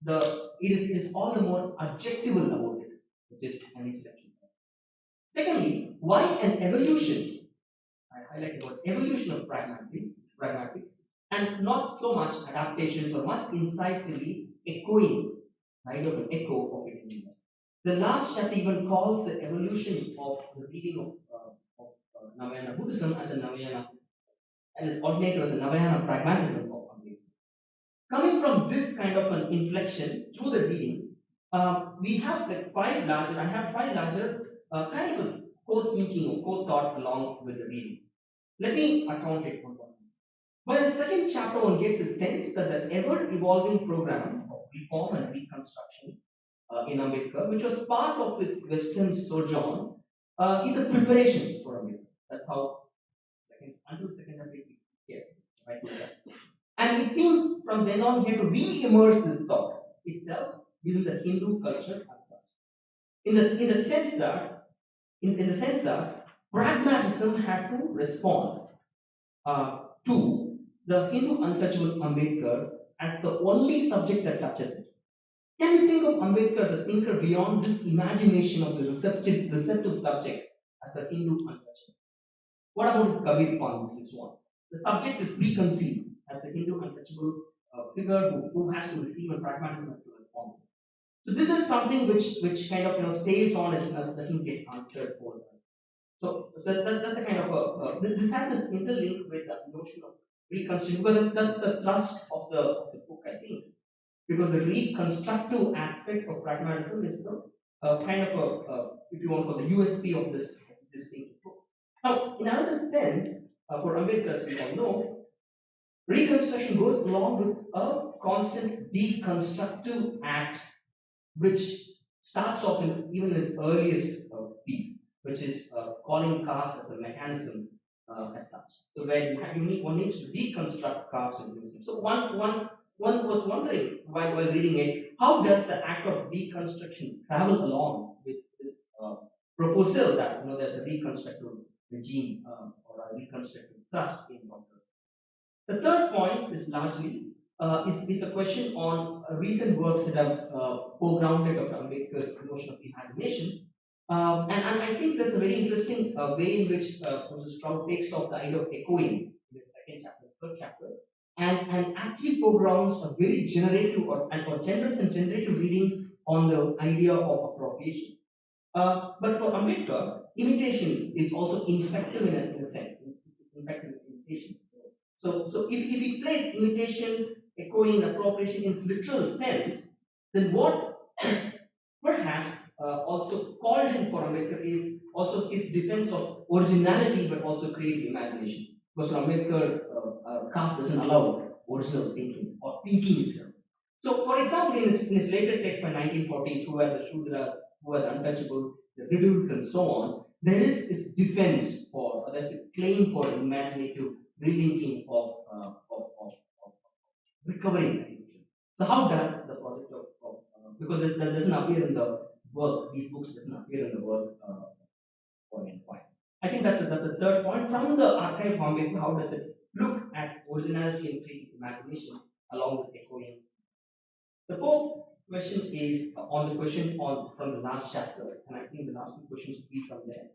it is all the more adjectival about it, which is an introduction. Secondly, why an evolution? I highlight about evolution of pragmatics, and not so much adaptations or much incisively echoing, kind of an echo of it in India. The last chapter even calls the evolution of the reading of Navayana Buddhism as a Navayana, and its ordinator as a Navayana pragmatism of Ambedkar. Coming from this kind of an inflection through the reading, we have like five larger kind of a co-thinking or co-thought along with the reading. Let me account it one by one. By the second chapter, one gets a sense that the ever-evolving program of reform and reconstruction in Ambedkar, which was part of his Western sojourn, is a preparation for Ambedkar. That's how until second chapter it gets right. And it seems from then on he had to re-immerse this thought itself using the Hindu culture as such. In the sense that pragmatism had to respond to the Hindu untouchable Ambedkar as the only subject that touches it. Can you think of Ambedkar as a thinker beyond this imagination of the receptive subject as a Hindu untouchable? What about his Kabir poems and so on? The subject is preconceived as a Hindu untouchable figure who has to receive and pragmatism has to respond. So this is something which kind of stays on and doesn't get answered for them. So that's a kind of this has this interlink with the notion of reconstruction, because that's the thrust of the book, I think, because the reconstructive aspect of pragmatism is the kind of if you want to call the USP of this distinct book. Now, in another sense, for Ambedkar, as we all know, reconstruction goes along with a constant deconstructive act, which starts off even in his earliest piece, which is calling caste as a mechanism as such. So where one needs to deconstruct caste and racism. So one was wondering while reading it, how does the act of deconstruction travel along with this proposal that there's a reconstructive regime or a reconstructive thrust in Dr. The third point is largely is a question on recent works that have foregrounded Dr. Ambedkar's notion of imagination. And I think there's a very interesting way in which Prof Stroud takes off the idea of echoing in the second chapter, third chapter, and actually foregrounds a very generative or generous and generative reading on the idea of appropriation. But for Ambedkar, imitation is also infective in a sense. It's infective imitation. So if we place imitation, echoing, appropriation in its literal sense, then what is perhaps also called in for Ambedkar is also his defense of originality but also creative imagination. Because for Ambedkar, caste doesn't allow original thinking or thinking itself. So, for example, in his later text by 1940s, who were the Shudras, who were the untouchable, the riddles, and so on, there is this defense for, or there's a claim for an imaginative relinking of recovering the history. So, how does the project of because this doesn't appear in the work, these books doesn't appear in the work point. I think that's a third point. From the archive of Ambedkar, how does it look at originality and creative imagination along with echoing? The fourth question is on the question on from the last chapters, and I think the last two questions will be from there.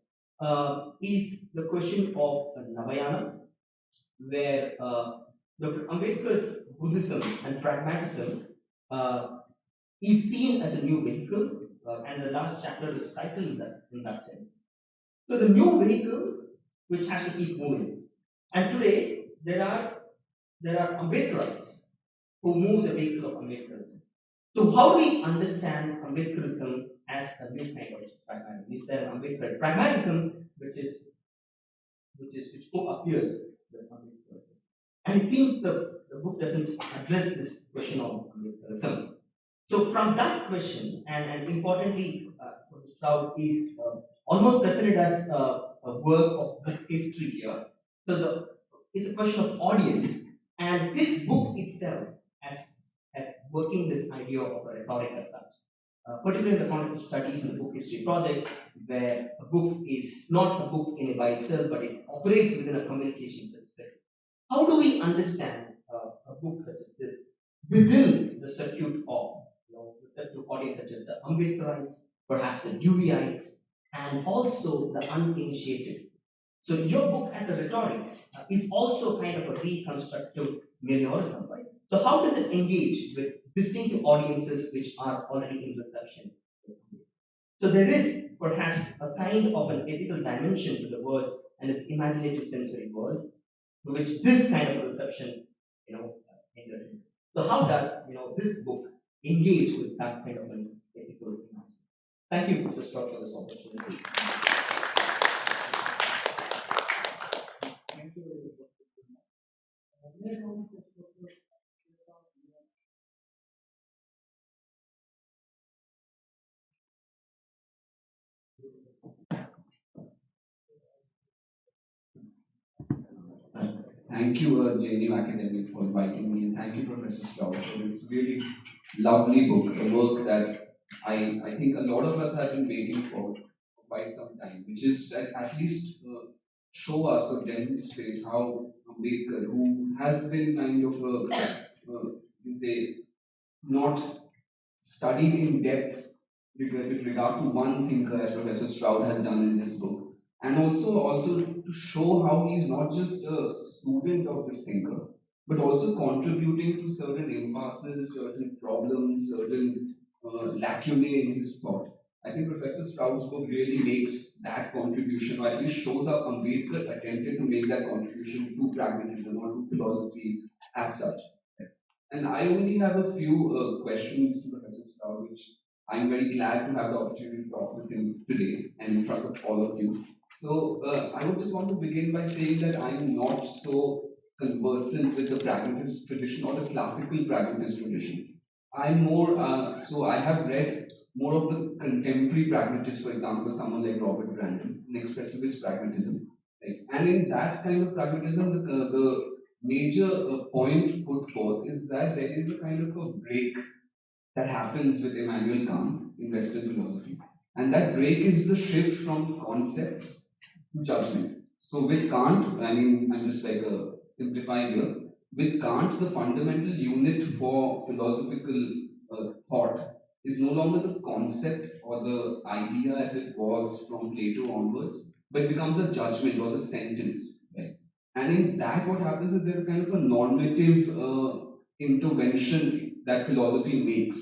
Is the question of Navayana, where Dr. Ambedkar's Buddhism and pragmatism is seen as a new vehicle, and the last chapter is titled in that sense. So the new vehicle which has to keep moving. And today there are Ambedkarites who move the vehicle of Ambedkarism. So how do we understand Ambedkarism as a new kind of pragmatism? Is there an Ambedkar pragmatism which co-appears with Ambedkarism? And it seems the book doesn't address this question of Ambedkarism. So from that question, and importantly, Prof Stroud is almost presented as a work of book history here. So it's a question of audience, and this book itself as working this idea of a rhetoric as such, particularly in the context of studies in the book history project, where a book is not a book in and by itself, but it operates within a communication system. How do we understand a book such as this within the circuit of the circuit audience such as the Ambedkarites, perhaps the Deweyites, and also the uninitiated? So your book as a rhetoric is also kind of a reconstructive meliorism, right? So how does it engage with distinctive audiences which are already in reception? So there is perhaps a kind of an ethical dimension to the words and its imaginative sensory world, to which this kind of reception, enters into. So how does this book engage with that kind of an ethical imagination? Thank you, Prof Scott, for this opportunity. Thank you. Thank you, JNU Academic, for inviting me, and thank you, Professor Stroud, for this really lovely book, a work that I think a lot of us have been waiting for quite some time, which is that at least show us or demonstrate how Ambedkar, who has been kind of, you can say, not studied in depth with regard to one thinker, as Professor Stroud has done in this book, and also to show how he is not just a student of this thinker, but also contributing to certain impasses, certain problems, certain lacunae in his thought. I think Professor Stroud's book really makes that contribution, or at least shows how Ambedkar attempted to make that contribution to pragmatism or to philosophy as such. And I only have a few questions to Professor Stroud, which I'm very glad to have the opportunity to talk with him today and in front of all of you. So I would just want to begin by saying that I'm not so conversant with the pragmatist tradition or the classical pragmatist tradition. I'm more, so I have read more of the contemporary pragmatists, for example, someone like Robert Brandon, in expressivist pragmatism. Right? And in that kind of pragmatism, the major point put forth is that there is a kind of a break that happens with Immanuel Kant in Western philosophy. And that break is the shift from concepts to judgment. So with Kant, I mean, I'm just like simplifying here. With Kant, the fundamental unit for philosophical thought is no longer the concept or the idea as it was from Plato onwards, but becomes a judgment or the sentence. Right? And in that, what happens is there's kind of a normative intervention that philosophy makes.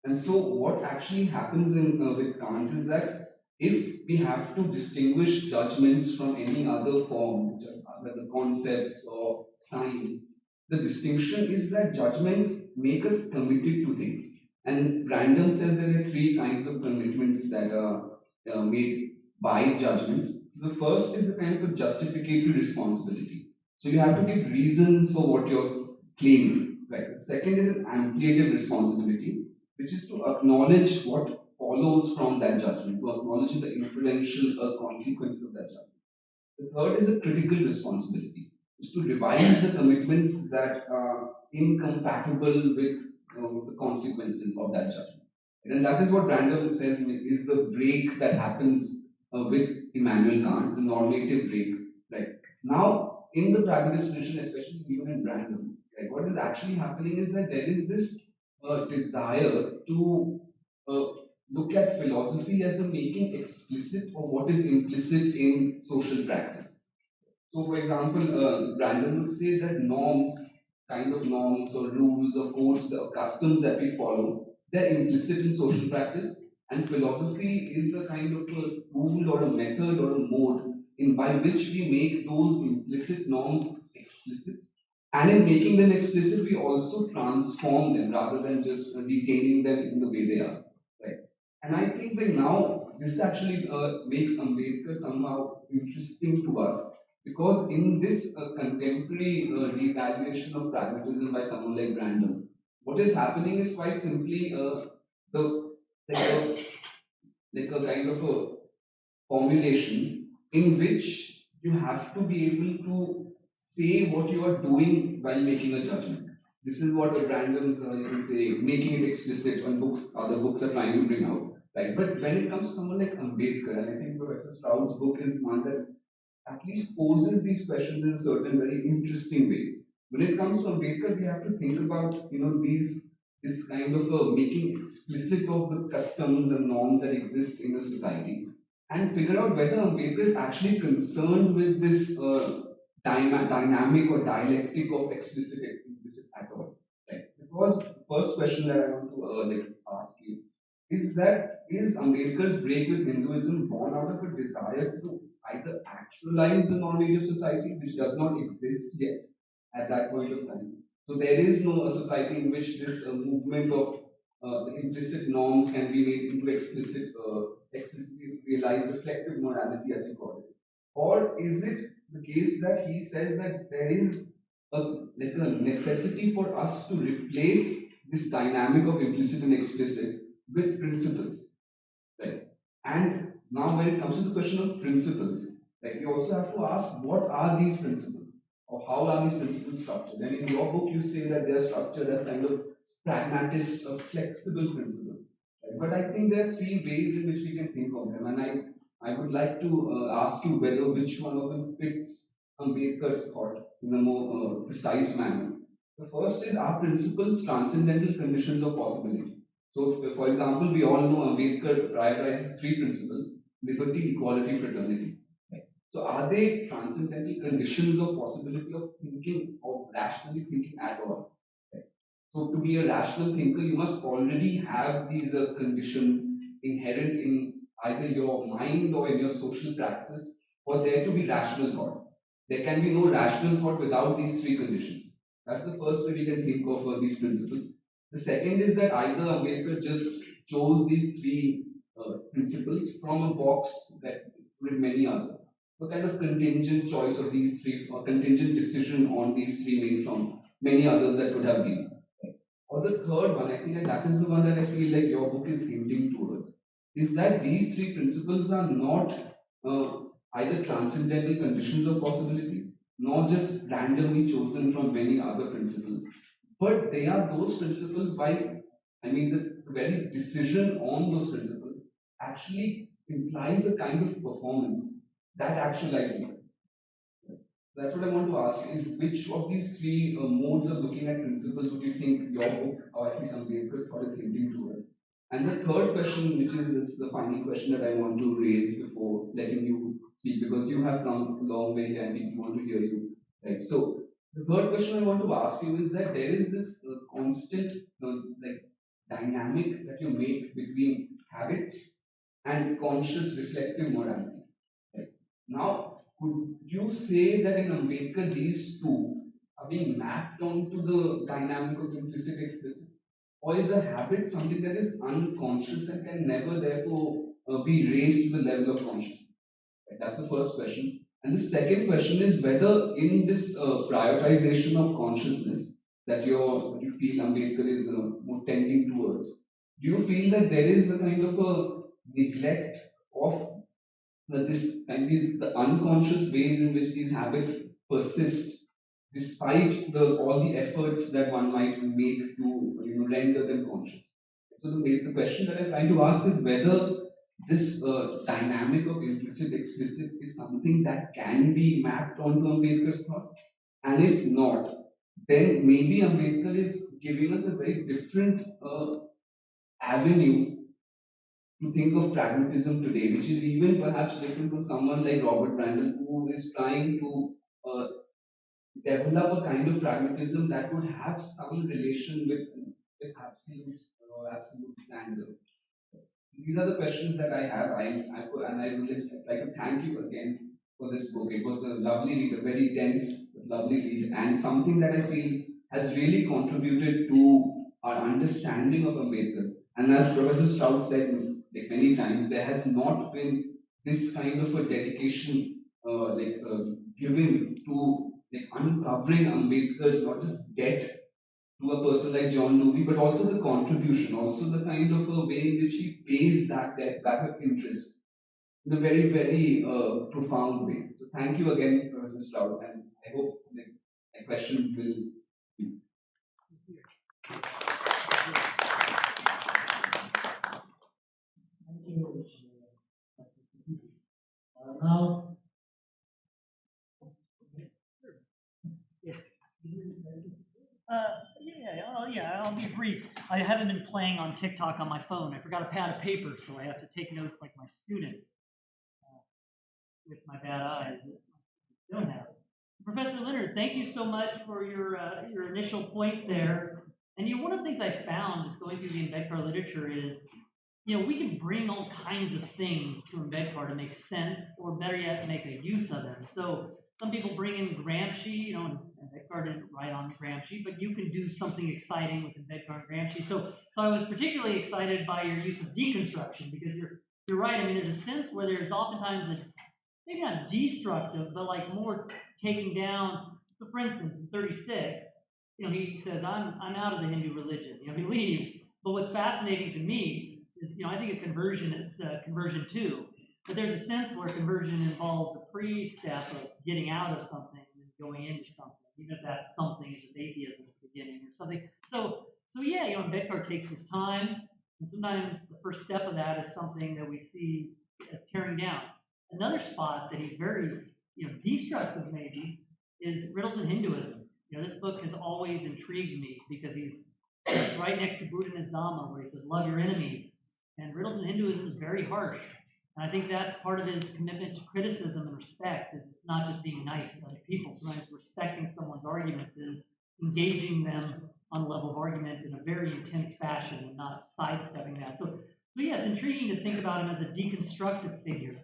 And so, what actually happens with Kant is that if we have to distinguish judgments from any other form, whether concepts or science, the distinction is that judgments make us committed to things. And Random says there are three kinds of commitments that are made by judgments. The first is a kind of a justificatory responsibility. So you have to give reasons for what you're claiming. Right. The second is an ampliative responsibility, which is to acknowledge what follows from that judgment, to acknowledge the inferential consequences of that judgment. The third is a critical responsibility, is to revise the commitments that are incompatible with the consequences of that judgment. And that is what Random says is the break that happens with Immanuel Kant, the normative break. Right. Now, in the pragmatist tradition, especially even in Random, right, what is actually happening is that there is this desire to uh, look at philosophy as a making explicit of what is implicit in social praxis. So, for example, Brandon would say that norms, kind of norms or rules or codes or customs that we follow, they're implicit in social practice, and philosophy is a kind of a tool or a method or a mode in by which we make those implicit norms explicit. And in making them explicit, we also transform them rather than just retaining them in the way they are. Right? And I think that now this actually makes Ambedkar somehow interesting to us because in this contemporary revaluation of pragmatism by someone like Brandon, what is happening is quite simply the like a, like a kind of a formulation in which you have to be able to say what you are doing while making a judgment. This is what the Brandon's you can say making it explicit on books other books are trying to bring out. Right? But when it comes to someone like Ambedkar, and I think Professor Stroud's book is one that at least poses these questions in a certain very interesting way. When it comes to Ambedkar, we have to think about these this kind of making explicit of the customs and norms that exist in a society, and figure out whether Ambedkar is actually concerned with this dynamic or dialectic of explicit and implicit at all. Right? Because the first question that I want to ask you is that is Ambedkar's break with Hinduism born out of a desire to either actualize the normative society, which does not exist yet at that point of time. So there is no society in which this movement of the implicit norms can be made into explicitly realized reflective morality, as you call it. Or is it the case that he says that there is a, like a necessity for us to replace this dynamic of implicit and explicit with principles? Right. And now, when it comes to the question of principles, like we also have to ask what are these principles or how are these principles structured? And in your book, you say that they are structured as kind of pragmatist or flexible principles. Right? But I think there are three ways in which we can think of them, and I would like to ask you whether which one of them fits Ambedkar's thought in a more precise manner. The first is are principles transcendental conditions of possibility. So, for example, we all know Ambedkar prioritizes three principles: liberty, equality, fraternity. Right? So, are they transcendental conditions of possibility of thinking, of rationally thinking at all? Right? So, to be a rational thinker, you must already have these conditions inherent in either your mind or in your social praxis for there to be rational thought. There can be no rational thought without these three conditions. That's the first way we can think of these principles. The second is that either Ambedkar just chose these three principles from a box that with many others. So kind of contingent choice of these three, or contingent decision on these three made from many others that could have been. Or the third one, I think that is the one that I feel like your book is hinting towards, is that these three principles are not uh, either transcendental conditions of possibilities, nor just randomly chosen from many other principles, but they are those principles by, I mean, the very decision on those principles actually implies a kind of performance that actualizes them. That's what I want to ask is which of these three modes of looking at principles would you think your book or at least Ambedkar's thought is hinting towards? And the third question, which is this, the final question that I want to raise before letting you speak, because you have come a long way and we want to hear you. Right. So the third question I want to ask you is that there is this constant like dynamic that you make between habits and conscious reflective morality. Right. Now, could you say that in Ambedkar these two are being mapped onto the dynamic of implicit explicit? or is a habit something that is unconscious and can never therefore be raised to the level of consciousness? Right, that's the first question. And the second question is whether in this prioritization of consciousness that you feel Ambedkar is more tending towards, do you feel that there is a kind of a neglect of the unconscious ways in which these habits persist despite all the efforts that one might make to render them conscious? So the question that I'm trying to ask is whether this dynamic of implicit explicit is something that can be mapped onto Ambedkar's thought, and if not, then maybe Ambedkar is giving us a very different avenue to think of pragmatism today, which is even perhaps different from someone like Robert Brandon, who is trying to uh, develop a kind of pragmatism that would have some relation with absolute or absolute standards. These are the questions that I have. And I would like to thank you again for this book. It was a lovely read, a very dense, lovely read, and something that I feel has really contributed to our understanding of Ambedkar. And as Professor Stroud said many times, there has not been this kind of a dedication given to uncovering Ambedkar's not just debt to a person like John Dewey, but also the contribution, also the kind of a way in which he pays that debt back with interest in a very, very profound way. So thank you again, Professor Stroud, and I hope the questions will. Thank you. Now, I'll be brief. I haven't been playing on TikTok on my phone. I forgot a pad of paper, so I have to take notes like my students with my bad eyes that don't have. Professor Leonard, thank you so much for your initial points there. And one of the things I found just going through the Ambedkar literature is, we can bring all kinds of things to Ambedkar to make sense, or better yet, make a use of them. So some people bring in Gramsci, and Ambedkar didn't write on Gramsci, but you can do something exciting with Ambedkar and Gramsci. So I was particularly excited by your use of deconstruction, because you're right. I mean, there's a sense where there's oftentimes maybe not destructive, but like more taking down. So for instance, in 36, he says, I'm out of the Hindu religion. He leaves. But what's fascinating to me is, I think of conversion as conversion too. But there's a sense where conversion involves the pre-step of getting out of something and then going into something, even if that something is just atheism at the beginning or something. So yeah, Ambedkar takes his time, and sometimes the first step of that is something that we see as tearing down. Another spot that he's very, destructive maybe, is riddles in Hinduism. This book has always intrigued me because he's right next to Buddha in his Dhamma, where he says, love your enemies. And riddles in Hinduism is very harsh. And I think that's part of his commitment to criticism and respect, is it's not just being nice to other people. Sometimes respecting someone's arguments is engaging them on a level of argument in a very intense fashion and not sidestepping that. So yeah, it's intriguing to think about him as a deconstructive figure.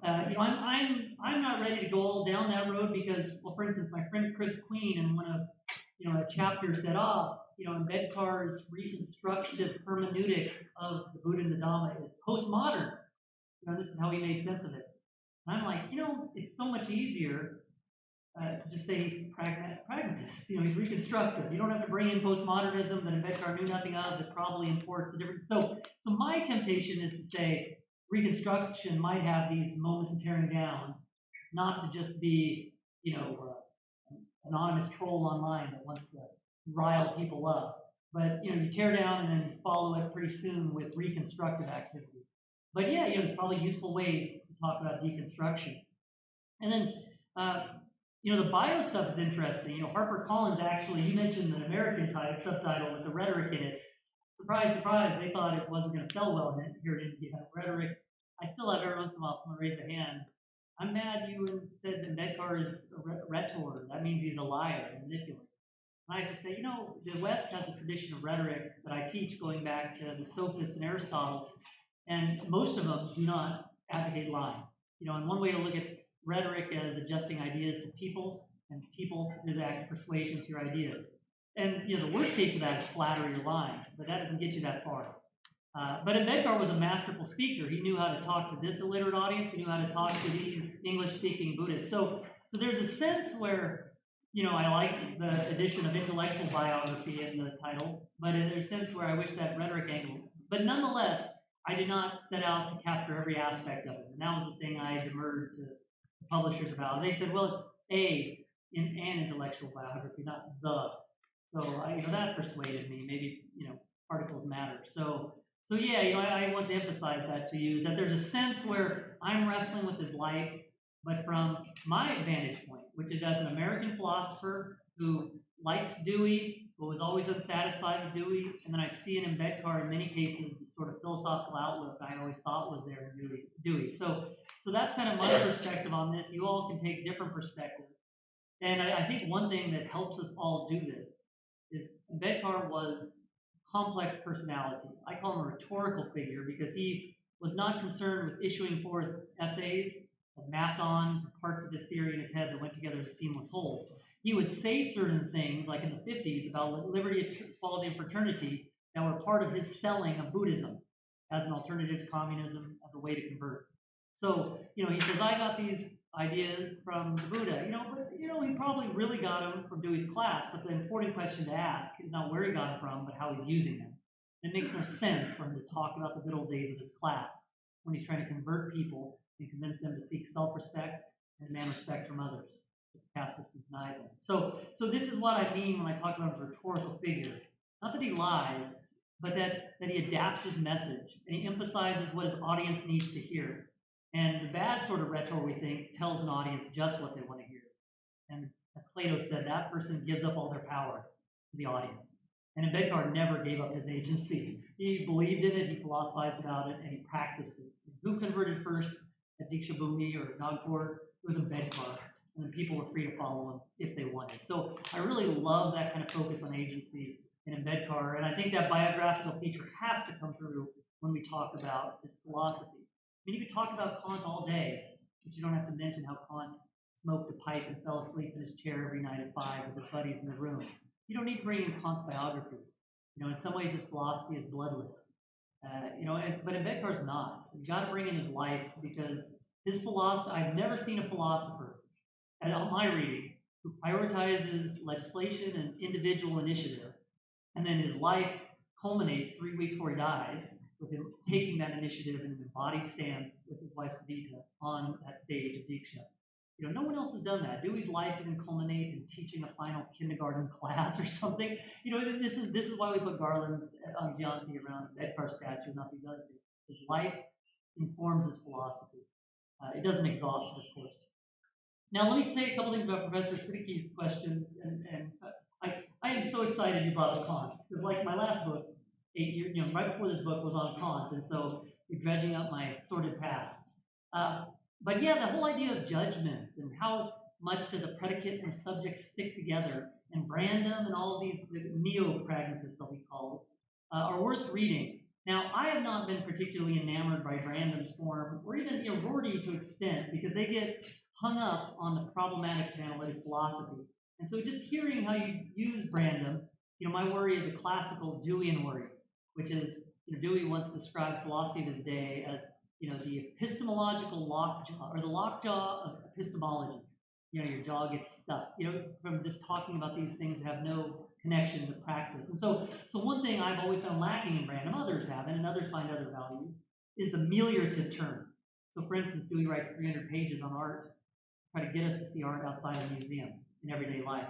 I'm not ready to go all down that road because, well, for instance, my friend Chris Queen in one of a chapter said, Ambedkar's reconstructive hermeneutic of the Buddha and the Dhamma is postmodern. This is how he made sense of it. And I'm like, it's so much easier to just say he's pragmatist. He's reconstructive. You don't have to bring in postmodernism that Ambedkar knew nothing of. That probably imports a different. So my temptation is to say Reconstruction might have these moments of tearing down, not to just be, anonymous troll online that wants to rile people up. But you tear down and then follow it pretty soon with reconstructive activity. But yeah, there's probably useful ways to talk about deconstruction. And then, the bio stuff is interesting. HarperCollins actually, you mentioned the American subtitle with the rhetoric in it. Surprise, surprise, they thought it wasn't going to sell well here in India. Rhetoric. I still have every once in a while someone raise their hand. I'm mad you said that Ambedkar is a rhetor. That means he's a liar and manipulator. And I have to say, the West has a tradition of rhetoric that I teach going back to the Sophists and Aristotle, and most of them do not advocate lying. And one way to look at rhetoric as adjusting ideas to people, and people is act persuasion to your ideas. And the worst case of that is flattery or lying, but that doesn't get you that far. But Ambedkar was a masterful speaker. He knew how to talk to this illiterate audience. He knew how to talk to these English-speaking Buddhists. So there's a sense where, I like the addition of intellectual biography in the title, but there's a sense where I wish that rhetoric angle. But nonetheless, I did not set out to capture every aspect of it. And that was the thing I demurred to the publishers about. They said, well, it's an intellectual biography, not the. So that persuaded me. Maybe particles matter. So yeah, I want to emphasize that to you is that there's a sense where I'm wrestling with his life, but from my vantage point, which is as an American philosopher who likes Dewey, but was always unsatisfied with Dewey, and then I see in Ambedkar in many cases the sort of philosophical outlook I always thought was there in Dewey. So that's kind of my perspective on this. You all can take different perspectives. And I think one thing that helps us all do this is Ambedkar was complex personality. I call him a rhetorical figure because he was not concerned with issuing forth essays that mapped on to parts of his theory in his head that went together as a seamless whole. He would say certain things, like in the 50s, about liberty, equality, and fraternity that were part of his selling of Buddhism as an alternative to communism, as a way to convert. So, he says, I got these ideas from the Buddha, but he probably really got them from Dewey's class, but the important question to ask is not where he got them from, but how he's using them. It makes no sense for him to talk about the good old days of his class when he's trying to convert people and convince them to seek self-respect and demand respect from others. The caste system denied them. So this is what I mean when I talk about him as a rhetorical figure. Not that he lies, but that he adapts his message and he emphasizes what his audience needs to hear. And the bad sort of rhetoric, we think, tells an audience just what they want to hear. And as Plato said, that person gives up all their power to the audience. And Ambedkar never gave up his agency. He believed in it, he philosophized about it, and he practiced it. Who converted first at Diksha Bhumi or Nagpur? It was Ambedkar. And then people were free to follow him if they wanted. So I really love that kind of focus on agency in Ambedkar. And I think that biographical feature has to come through when we talk about his philosophy. I mean, you could talk about Kant all day, but you don't have to mention how Kant smoked a pipe and fell asleep in his chair every night at 5 with his buddies in the room. You don't need to bring in Kant's biography. In some ways, his philosophy is bloodless. But Ambedkar's not. You've got to bring in his life because his philosophy, I've never seen a philosopher, and on my reading, who prioritizes legislation and individual initiative, and then his life culminates 3 weeks before he dies with him taking that initiative in an embodied stance with his wife Savita on that stage of Diksha. No one else has done that. Dewey's life didn't culminate in teaching a final kindergarten class or something. This is why we put garlands on Gyanti around the Ambedkar statue, not these other things. His life informs his philosophy. It doesn't exhaust it, of course. Now, let me say a couple things about Professor Siddiqui's questions, and I am so excited you brought up Kant, because like my last book, 8 years, right before this book was on Kant, and so you're dredging up my sordid past. But yeah, the whole idea of judgments and how much does a predicate and a subject stick together, and Brandom and all of these neo-pragmatists that we call it, are worth reading. Now, I have not been particularly enamored by Brandom's form, or even Rorty to extent, because they get hung up on the problematics of analytic philosophy. And so just hearing how you use Brandom, my worry is a classical Deweyan worry, which is, Dewey once described philosophy of his day as, the epistemological lockjaw, or the lockjaw of epistemology. Your jaw gets stuck, from just talking about these things that have no connection to practice. And so one thing I've always found lacking in Brandom, others haven't, and others find other values, is the meliorative turn. So for instance, Dewey writes 300 pages on art, try to get us to see art outside a museum in everyday life.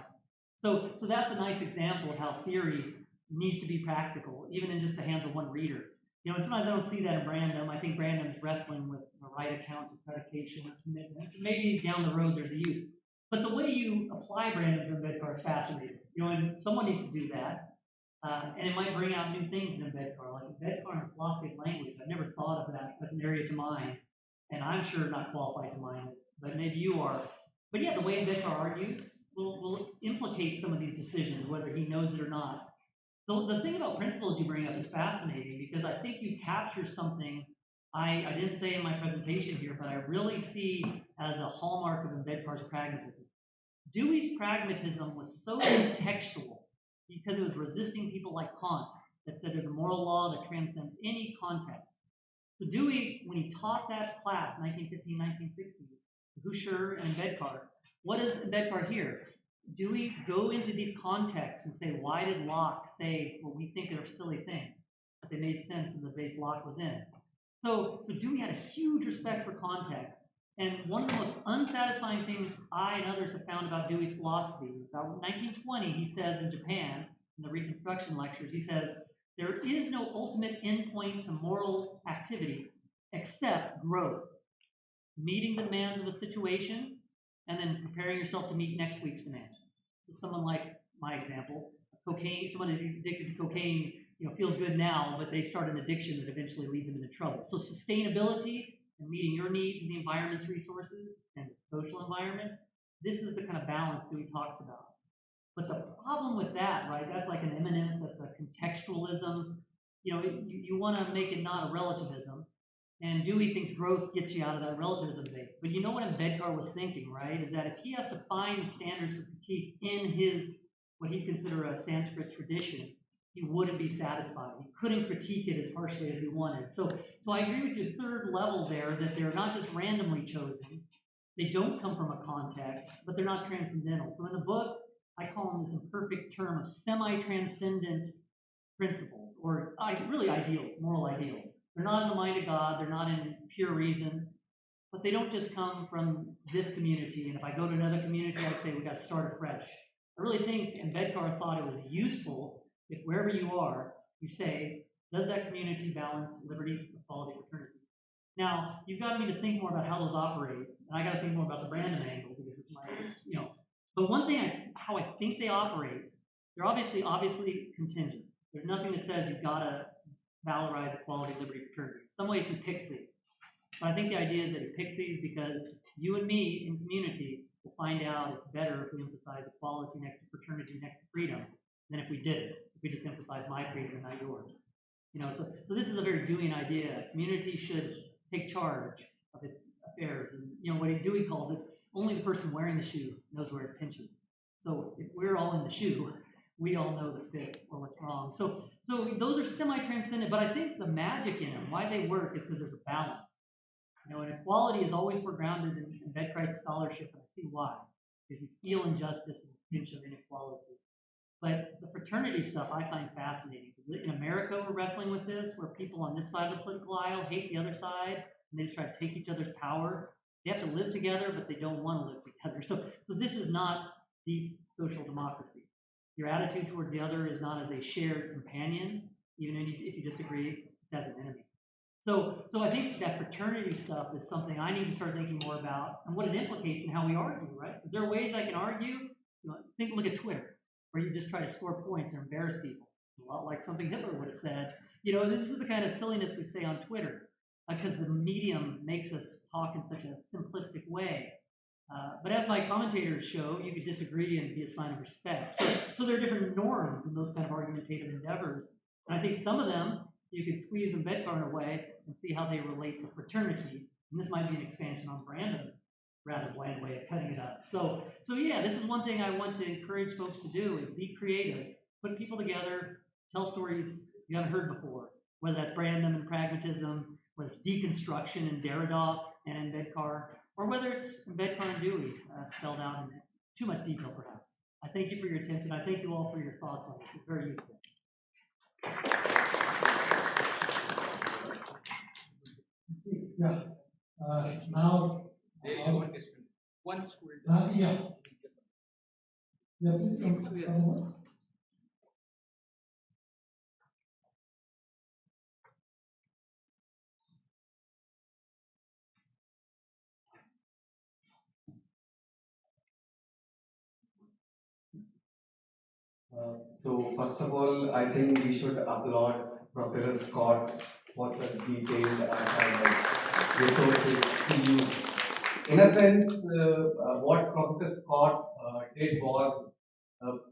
So that's a nice example of how theory needs to be practical, even in just the hands of one reader. And sometimes I don't see that in Brandom. I think Brandom's wrestling with the right account of predication or commitment. Maybe down the road there's a use. But the way you apply Brandom to Ambedkar is fascinating. And someone needs to do that. And it might bring out new things in Ambedkar, like Ambedkar and philosophy of language. I've never thought of that as an area to mine, and I'm sure not qualified to mine it, but maybe you are. But yeah, the way Ambedkar argues will implicate some of these decisions, whether he knows it or not. The thing about principles you bring up is fascinating because I think you capture something I didn't say in my presentation here, but I really see as a hallmark of Ambedkar's pragmatism. Dewey's pragmatism was so contextual because it was resisting people like Kant that said there's a moral law that transcends any context. So Dewey, when he taught that class, 1915, 1960, Husserl and Ambedkar, what does Ambedkar hear? Dewey go into these contexts and say, why did Locke say, well, we think they're silly things, but they made sense in the base Locke was in. So Dewey had a huge respect for context. And one of the most unsatisfying things I and others have found about Dewey's philosophy, about 1920, he says in Japan, in the Reconstruction lectures, he says, there is no ultimate endpoint to moral activity except growth. Meeting the demands of a situation and then preparing yourself to meet next week's demands. So someone like my example, cocaine, someone who's addicted to cocaine, feels good now, but they start an addiction that eventually leads them into trouble. So sustainability and meeting your needs and the environment's resources and the social environment, this is the kind of balance that he talks about. But the problem with that, right, that's like an immanence, that's a contextualism. You want to make it not a relativism. And Dewey thinks growth gets you out of that relativism debate. But you know what Ambedkar was thinking, right? Is that if he has to find standards for critique in his, what he'd consider a Sanskrit tradition, he wouldn't be satisfied. He couldn't critique it as harshly as he wanted. So I agree with your third level there, that they're not just randomly chosen. They don't come from a context, but they're not transcendental. So in the book, I call them this imperfect term of semi-transcendent principles, or really ideals, moral ideals. They're not in the mind of God, they're not in pure reason, but they don't just come from this community. And if I go to another community, I say we got to start afresh. I really think Ambedkar thought it was useful if wherever you are, you say, does that community balance liberty, equality, fraternity? Now, you've got me to think more about how those operate, and I got to think more about the random angle because it's my, But one thing, how I think they operate, they're obviously contingent. There's nothing that says you've got to valorize equality, liberty, fraternity. In some ways, he picks these. But I think the idea is that he picks these because you and me in community will find out it's better if we emphasize equality next to fraternity, next to freedom, than if we didn't. If we just emphasize my freedom and not yours. So this is a very Deweyan idea. Community should take charge of its affairs. And what Dewey calls it, only the person wearing the shoe knows where it pinches. So if we're all in the shoe, we all know the fit or what's wrong. So those are semi-transcendent, but I think the magic in them, why they work, is because there's a balance. And equality is always more grounded in Bedcrite scholarship, and I see why. Because you feel injustice and a pinch of inequality. But the fraternity stuff I find fascinating. In America, we're wrestling with this, where people on this side of the political aisle hate the other side, and they just try to take each other's power. They have to live together, but they don't want to live together. So this is not deep social democracy. Your attitude towards the other is not as a shared companion, even if you disagree, as an enemy. So I think that fraternity stuff is something I need to start thinking more about, and what it implicates in how we argue, right? Is there ways I can argue? Look at Twitter, where you just try to score points or embarrass people. A lot like something Hitler would have said. This is the kind of silliness we say on Twitter, because the medium makes us talk in such a simplistic way. But as my commentators show, you could disagree and be a sign of respect. So there are different norms in those kind of argumentative endeavors. And I think some of them, you could squeeze Ambedkar in a way and see how they relate to fraternity. And this might be an expansion on Brandon's rather bland way of cutting it up. So yeah, this is one thing I want to encourage folks to do, is be creative, put people together, tell stories you haven't heard before, whether that's Brandon and pragmatism, whether it's deconstruction and Derrida and Ambedkar, or whether it's Ambedkar and Dewey spelled out in too much detail, perhaps. I thank you for your attention. I thank you all for your thoughts on this. It's very useful. Yeah. Now. One student. Yeah. Yeah, please come on. So first of all, I think we should applaud Professor Scott for the detailed resources he used. In a sense, what Professor Scott did was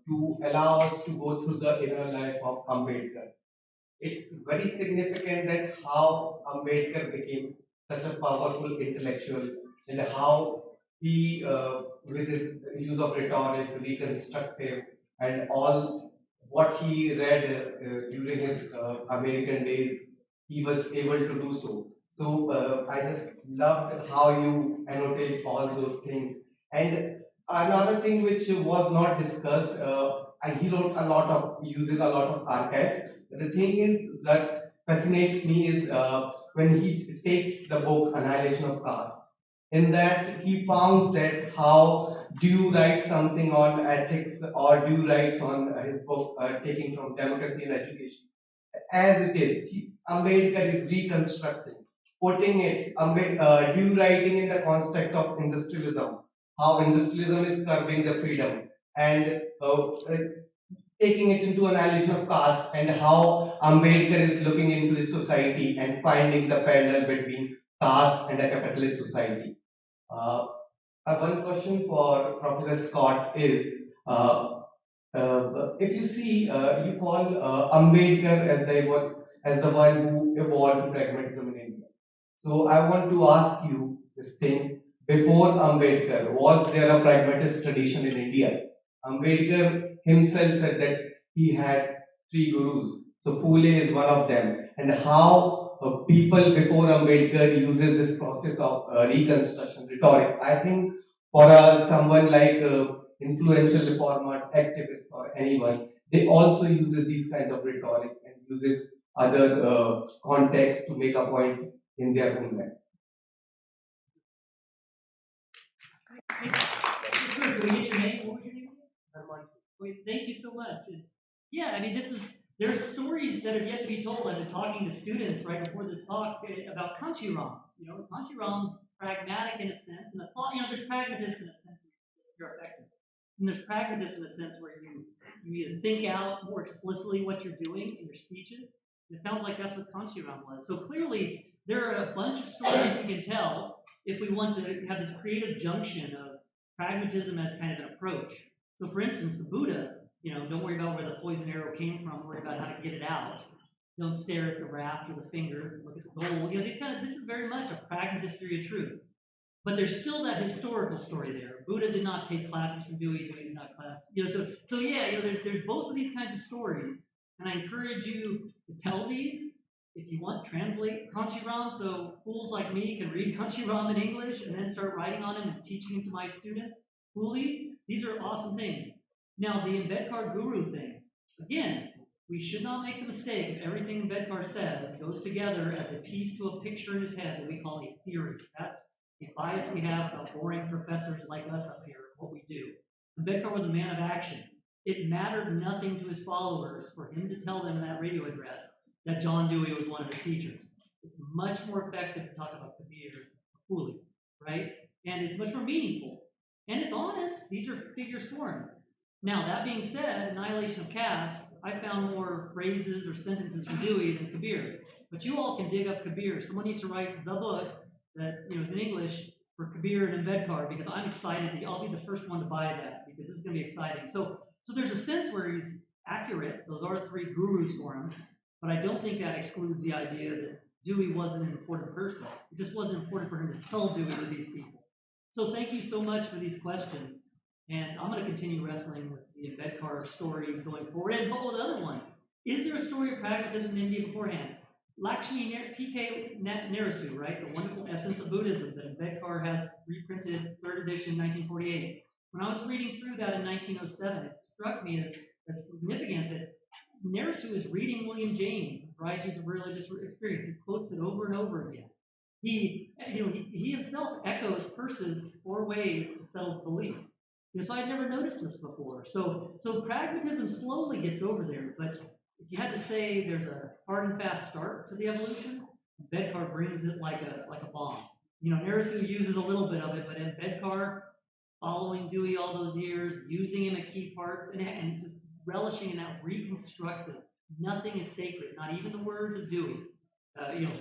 to allow us to go through the inner life of Ambedkar. It's very significant that how Ambedkar became such a powerful intellectual, and how he, with his use of rhetoric, reconstructive, and all what he read during his American days, he was able to do so. So I just loved how you annotate all those things. And another thing which was not discussed, he wrote a lot of, uses a lot of archives. The thing is that fascinates me is when he takes the book Annihilation of Caste. In that he found that how do you write something on ethics or do you write on his book taking from democracy and education as it is. Ambedkar is reconstructing, putting it, due writing in the context of industrialism, how industrialism is curbing the freedom, and taking it into annihilation of caste, and how Ambedkar is looking into his society and finding the parallel between caste and a capitalist society. Uh, one question for Professor Scott is, if you see, you call Ambedkar as the one who evolved pragmatism in India. So I want to ask you this thing: before Ambedkar, was there a pragmatist tradition in India? Ambedkar himself said that he had three gurus. So Phule is one of them, and how people before Ambedkar uses this process of reconstruction rhetoric. I think for someone like influential reformer, activist, or anyone, they also uses these kind of rhetoric and uses other contexts to make a point in their homeland. Sure, can we get your name? What was your name again? Wait, thank you so much. And yeah, I mean, there are stories that have yet to be told. I've been talking to students right before this talk about Kanchiram. Kanchiram's pragmatic in a sense, and the thought, there's pragmatism in a sense where you're effective. And there's pragmatism in a sense where you either think out more explicitly what you're doing in your speeches. It sounds like that's what Kanchiram was. So clearly, there are a bunch of stories we can tell if we want to have this creative junction of pragmatism as kind of an approach. So, for instance, the Buddha, don't worry about where the poison arrow came from, worry about how to get it out. Don't stare at the raft or the finger, look at the goal. This is very much a pragmatist theory of truth. But there's still that historical story there. Buddha did not take classes from Dewey, Dewey did not class. So yeah, there's both of these kinds of stories, and I encourage you to tell these. If you want, translate Kanchiram so fools like me can read Kanchiram in English and then start writing on him and teaching him to my students. Fully, these are awesome things. Now, the Ambedkar guru thing. Again, we should not make the mistake of everything Ambedkar says goes together as a piece to a picture in his head that we call a theory. That's the bias we have about boring professors like us up here, what we do. Ambedkar was a man of action. It mattered nothing to his followers for him to tell them in that radio address that John Dewey was one of his teachers. It's much more effective to talk about Kabir fully, right? And it's much more meaningful. And it's honest. These are figures for him. Now, that being said, Annihilation of Caste, I found more phrases or sentences from Dewey than Kabir. But you all can dig up Kabir. Someone needs to write the book that is in English for Kabir and Ambedkar because I'm excited. I'll be the first one to buy that because this is going to be exciting. So there's a sense where he's accurate. Those are three gurus for him. But I don't think that excludes the idea that Dewey wasn't an important person. It just wasn't important for him to tell Dewey to these people. So thank you so much for these questions. And I'm going to continue wrestling with the Ambedkar stories going forward. And what was the other one? Is there a story of pragmatism in India beforehand? Lakshmi P.K. Narasu, right? The Wonderful Essence of Buddhism that Ambedkar has reprinted, third edition, 1948. When I was reading through that in 1907, it struck me as significant that Narasu is reading William James, Varieties of Religious Experience. He quotes it over and over again. He himself echoes Peirce's 4 ways to settle belief. So I'd never noticed this before. So pragmatism slowly gets over there, but if you had to say there's a hard and fast start to the evolution, Ambedkar brings it like a bomb. Narasu uses a little bit of it, but Ambedkar, following Dewey all those years, using him at key parts, and just relishing in that reconstructive. Nothing is sacred, not even the words of Dewey,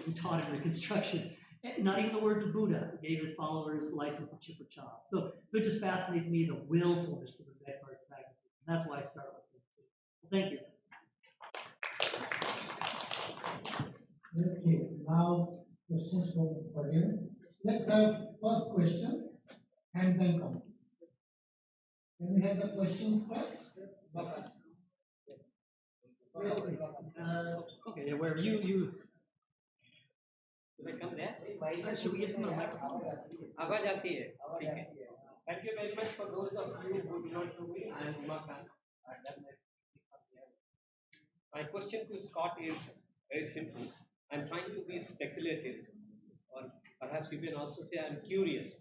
who taught in Reconstruction. Not even the words of Buddha gave his followers license to chip or chop. So it just fascinates me the willfulness of the Ambedkar pragmatism. That's why I start with this. Thank you. Okay, now questions from the audience. Let's have first questions and then comments. Can we have the questions first? Yes, please. Okay, where you. Should I come there? Should we get some of the microphone? आवाज आती है ठीक है Thank you very much for those of you who do not know me. I am Uma Khan. My question to Scott is very simple. I'm trying to be speculative, or perhaps you can also say I'm curious.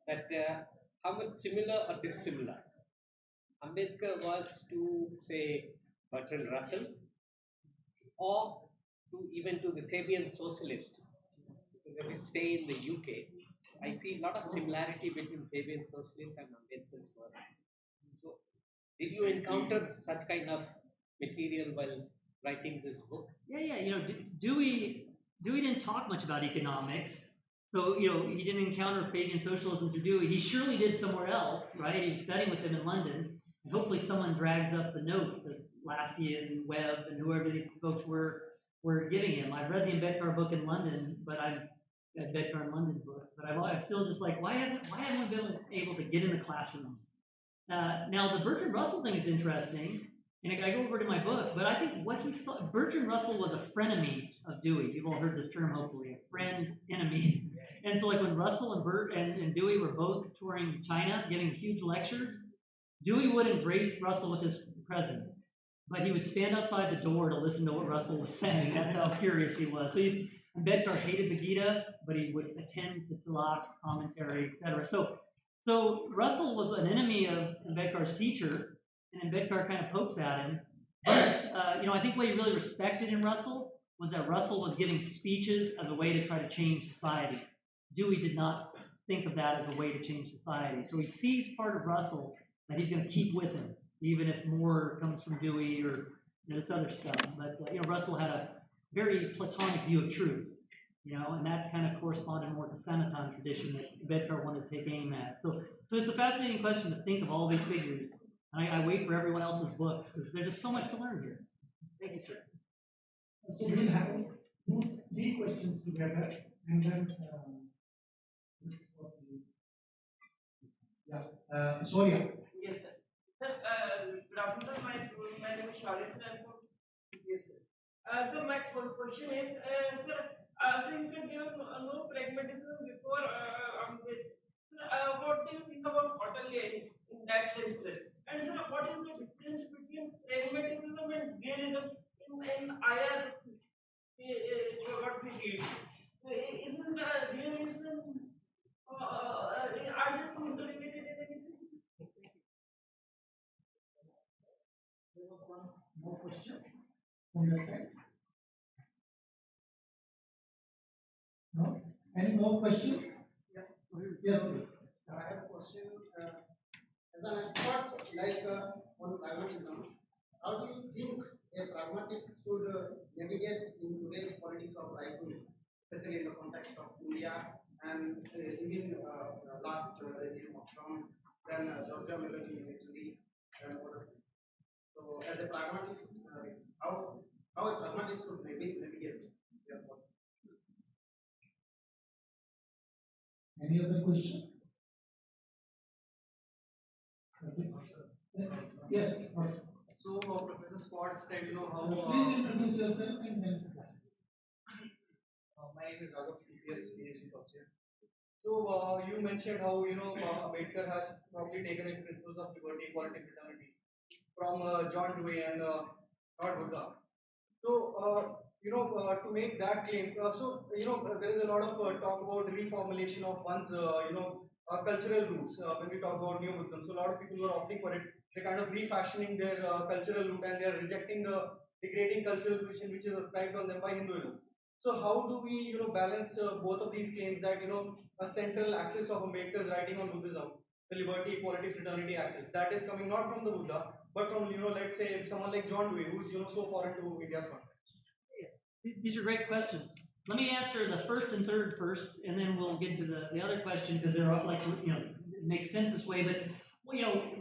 That how much similar or dissimilar Ambedkar was to, say, Bertrand Russell, or to even to the Fabian socialist. Because if we stay in the UK, I see a lot of similarity between Fabian socialist and Ambedkar's work. So, did you encounter such kind of material while writing this book? Yeah. Dewey didn't talk much about economics. So, he didn't encounter Fabian socialism through Dewey. He surely did somewhere else, right? He was studying with him in London. And hopefully someone drags up the notes that Lasky and Webb and whoever these folks were giving him. I've read the Ambedkar book in London, but Ambedkar in London book, but I'm still just like, why haven't we been able to get in the classrooms? Now, the Bertrand Russell thing is interesting, and I go over to my book, but I think what he saw, Bertrand Russell was a frenemy of Dewey. You've all heard this term, hopefully, a friend, enemy. And so, like, when Russell and Dewey were both touring China, giving huge lectures, Dewey would embrace Russell with his presence, but he would stand outside the door to listen to what Russell was saying. That's how curious he was. So Ambedkar hated the Gita, but he would attend to Tilak's commentary, etc. So Russell was an enemy of Ambedkar's teacher, and Ambedkar kind of pokes at him. But, I think what he really respected in Russell was that Russell was giving speeches as a way to try to change society. Dewey did not think of that as a way to change society. So he sees part of Russell that he's going to keep with him, even if more comes from Dewey or this other stuff. But Russell had a very Platonic view of truth, and that kind of corresponded more to Senaton tradition that Ambedkar wanted to take aim at. So it's a fascinating question to think of all these figures. And I wait for everyone else's books because there's just so much to learn here. Thank you, sir. So we'll have three questions together, and then this is what Sonia. Yes, sir. Sir, good afternoon. My name is Shalit. Yes, sir. So my question is, sir, since you gave no pragmatism before, what do you think about Hotelier in that sense, sir? And sir, what is the difference between pragmatism and realism in IR? What we read? Isn't realism? Are they interrelated in any sense? There was one more question from your side. No? Any more questions? Yeah. Yes, please. I have a question. As an expert, on pragmatism, how do you think a pragmatic should navigate in today's politics of right wing, especially in the context of India and even last regime of Trump, then Georgia Meloni in Italy, and other things. So, as a pragmatist, how a pragmatist should navigate their politics? Any other question? Yes. So, Professor Scott said, how. Please introduce yourself and then. My name is Raghav, CPS, PhD first year. So, you mentioned how, Ambedkar has probably taken his principles of liberty, equality, fraternity from John Dewey and Lord Buddha. So, to make that claim, there is a lot of talk about reformulation of one's, cultural roots when we talk about New Buddhism. So, a lot of people who are opting for it, they're kind of refashioning their cultural root and they're rejecting the degrading cultural tradition which is ascribed on them by Hinduism. So, how do we, balance both of these claims that, a central axis of Ambedkar's writing on Buddhism, the liberty, equality, fraternity axis, that is coming not from the Buddha, but from, let's say someone like John Dewey, who's, so foreign to India's context? These are great questions. Let me answer the first and third first, and then we'll get to the other question because they're all it makes sense this way. But,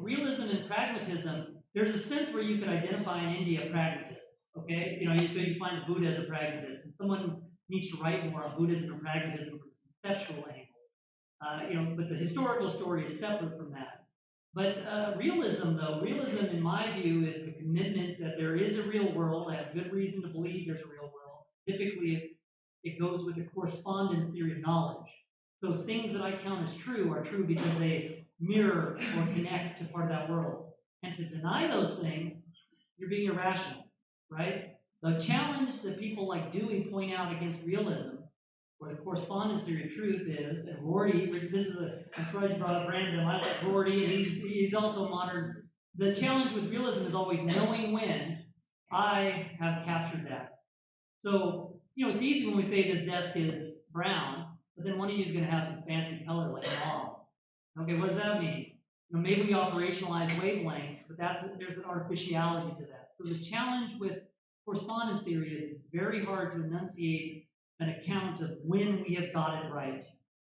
realism and pragmatism, there's a sense where you could identify in India pragmatists, okay? So you find Buddha as a pragmatist, and someone needs to write more on Buddhism and pragmatism from a conceptual angle. But the historical story is separate from that. But realism, though, realism in my view is the commitment that there is a real world. I have good reason to believe there's a real world. Typically, it goes with the correspondence theory of knowledge. So things that I count as true are true because they mirror or connect to part of that world. And to deny those things, you're being irrational, right? The challenge that people like Dewey point out against realism, or the correspondence theory of truth is, and Rorty, I'm surprised you brought up Random, I like Rorty, and he's also modern. The challenge with realism is always knowing when I have captured that. So, it's easy when we say this desk is brown, but then one of you is going to have some fancy color like mauve. Okay, what does that mean? Maybe we operationalize wavelengths, but there's an artificiality to that. So the challenge with correspondence theory is it's very hard to enunciate an account of when we have got it right.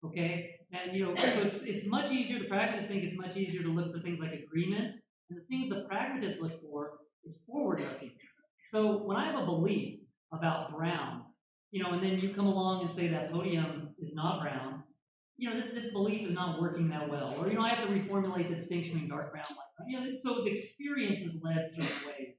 Okay? And so it's much easier, the pragmatists think it's much easier to look for things like agreement, and the things the pragmatists look for is forward looking. So when I have a belief about brown, and then you come along and say that podium is not brown, this belief is not working that well. Or, I have to reformulate the distinction between dark brown and light brown. So the experience has led certain ways.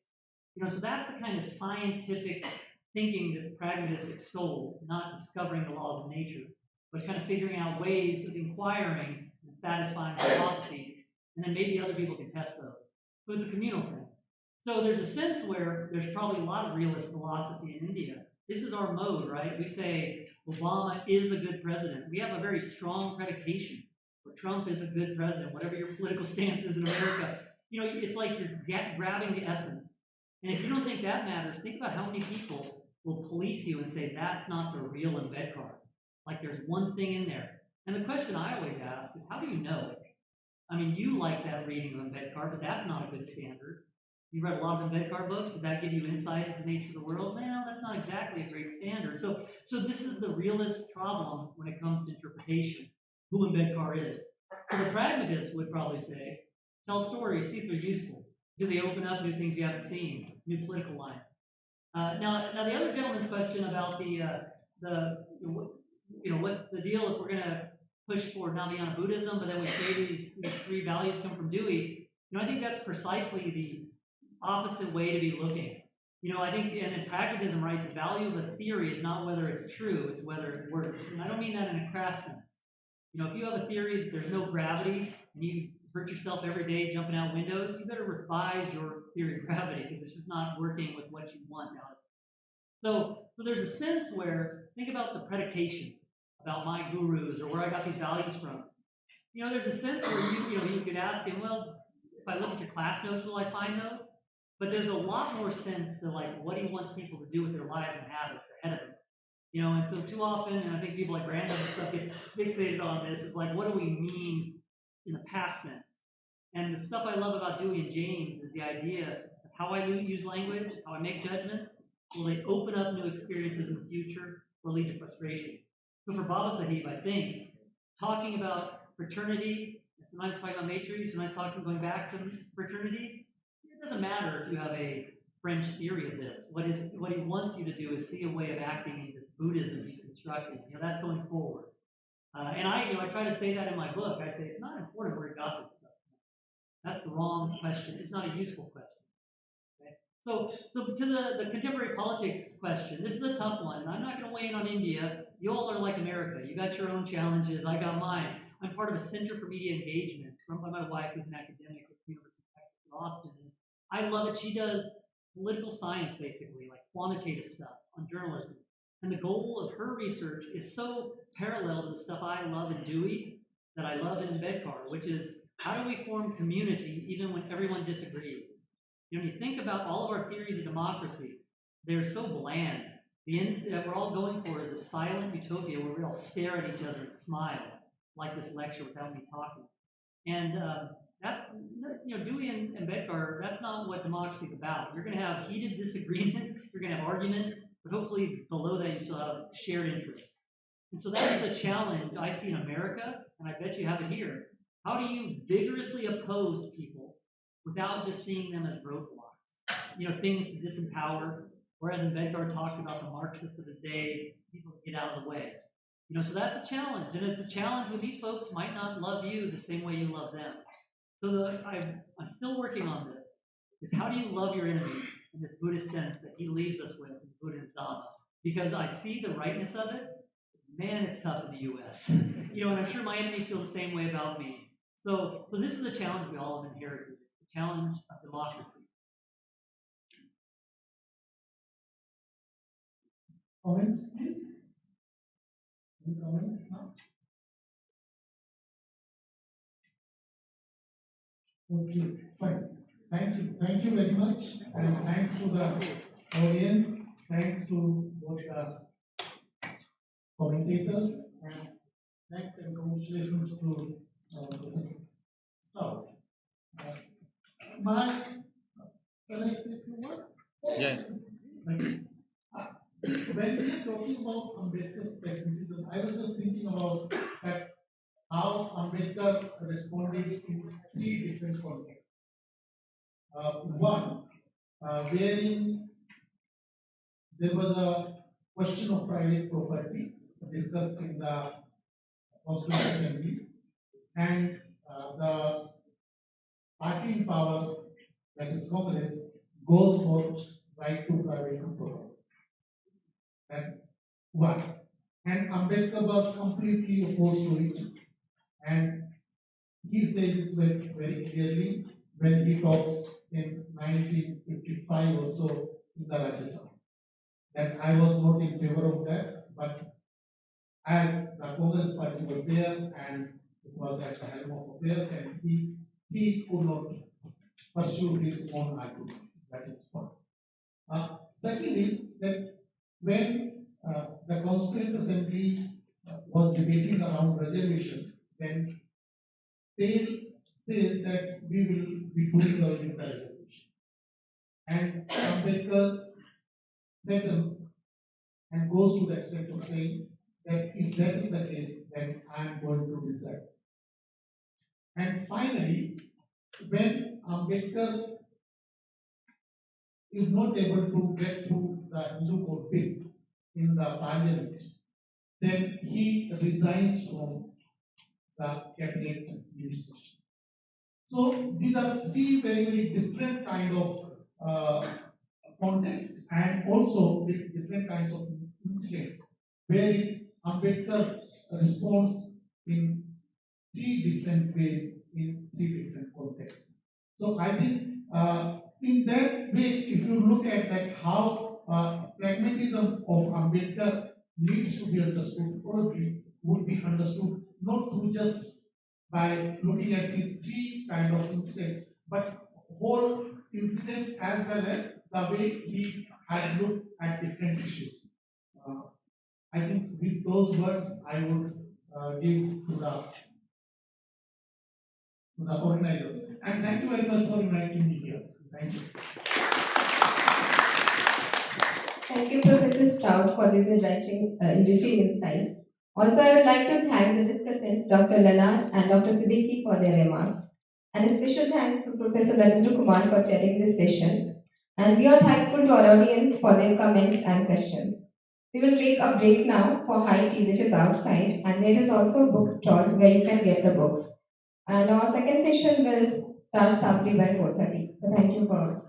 So that's the kind of scientific thinking that pragmatists extol, not discovering the laws of nature, but kind of figuring out ways of inquiring and satisfying hypotheses, and then maybe other people can test those. So it's a communal thing. So there's a sense where there's probably a lot of realist philosophy in India. This is our mode, right? We say Obama is a good president. We have a very strong predication where Trump is a good president, whatever your political stance is in America. It's like you're grabbing the essence. And if you don't think that matters, think about how many people will police you and say that's not the real Ambedkar. Like there's one thing in there. And the question I always ask is, how do you know? I mean, you like that reading of Ambedkar, but that's not a good standard. You read a lot of Ambedkar books. Does that give you insight into the nature of the world? No, that's not exactly a great standard. So this is the realist problem when it comes to interpretation, who Ambedkar is. So the pragmatist would probably say, tell stories, see if they're useful. Do they open up new things you haven't seen, new political lines? Now the other gentleman's question about what's the deal if we're going to push for Navayana Buddhism, but then we say these three values come from Dewey. I think that's precisely the opposite way to be looking. I think in pragmatism, right, the value of a theory is not whether it's true, it's whether it works. And I don't mean that in a crass sense. If you have a theory that there's no gravity and you hurt yourself every day jumping out windows, you better revise your theory of gravity because it's just not working with what you want now. So there's a sense where, think about the predications about my gurus or where I got these values from. There's a sense where you could ask him, well, if I look at your class notes, will I find those? But there's a lot more sense to like what he wants people to do with their lives and habits ahead of him. And so too often, and I think people like Brandon and stuff get fixated on this, is like, what do we mean in the past sense? And the stuff I love about Dewey and James is the idea of how I use language, how I make judgments. Will they open up new experiences in the future or lead to frustration? So for Baba Sahib, I think talking about fraternity, and sometimes talking about matriarchy, sometimes going back to fraternity, it doesn't matter if you have a French theory of this. What he wants you to do is see a way of acting in this Buddhism he's constructing. That's going forward. And I try to say that in my book. I say it's not important where he got this stuff. That's the wrong question. It's not a useful question. Okay? So to the contemporary politics question, this is a tough one. And I'm not going to weigh in on India. You all are like America. You got your own challenges. I got mine. I'm part of a Center for Media Engagement run by my wife, who's an academic at the University of Texas in Austin. And I love it. She does political science, basically, like quantitative stuff on journalism. And the goal of her research is so parallel to the stuff I love in Dewey that I love in Ambedkar, which is how do we form community even when everyone disagrees? When you think about all of our theories of democracy, they're so bland. The end that we're all going for is a silent utopia where we all stare at each other and smile, like this lecture without me talking. And that's, Dewey and Ambedkar, that's not what democracy is about. You're going to have heated disagreement, you're going to have argument, but hopefully below that you still have shared interests. And so that's the challenge I see in America, and I bet you have it here. How do you vigorously oppose people without just seeing them as roadblocks? Things to disempower, whereas Ambedkar talked about the Marxists of his day, people to get out of the way. So that's a challenge, and it's a challenge when these folks might not love you the same way you love them. I'm still working on this, is how do you love your enemy in this Buddhist sense that he leaves us with in Buddha's Dhamma? Because I see the rightness of it. Man, it's tough in the U.S. And I'm sure my enemies feel the same way about me. So this is a challenge we all have inherited, the challenge of democracy. Comments, please? Any comments now? Okay, fine. Thank you very much, and thanks to the audience, thanks to both the commentators, and thanks and congratulations to Professor Stroud. Can I say a few words? Yeah. Thank you. When we are talking about Ambedkar's pragmatism, I was just thinking about that how Ambedkar responded in three different contexts. One, wherein there was a question of private property discussed in the Constitutional Assembly, and the party in power, that is Congress, goes for right to private property. That's one. And Ambedkar was completely opposed to it, and he says it very clearly when he talks in 1955 or so in the Rajya Sabha, that I was not in favor of that, but as the Congress party was there and it was at the helm of affairs, and he could not pursue his own argument. That is one. Second is that when the Constituent Assembly was debating around reservation, then they says that we will be doing away with the reservation. And Ambedkar threatens and goes to the extent of saying that if that is the case, then I am going to resign. And finally, when Ambedkar is not able to get through the Hindu code bill in the parliament, then he resigns from the cabinet ministry. So these are three very different kind of contexts, and also with different kinds of incidents where Ambedkar responds in three different ways in three different contexts. So I think in that way, if you look at that how pragmatism of Ambedkar needs to be understood, probably would be understood not through just by looking at these three kind of incidents, but whole incidents as well as the way he had looked at different issues. I think with those words, I would give to the organizers. And thank you very much for inviting me here. Thank you. Thank you, Professor Stroud, for these enriching insights. Also, I would like to thank the discussants, Dr. Leonard and Dr. Siddiqui, for their remarks. And a special thanks to Professor Ravindra Kumar for chairing this session. And we are thankful to our audience for their comments and questions. We will take a break now for high tea, which is outside, and there is also a bookstall where you can get the books. And our second session will start sharply by 4:30. So thank you for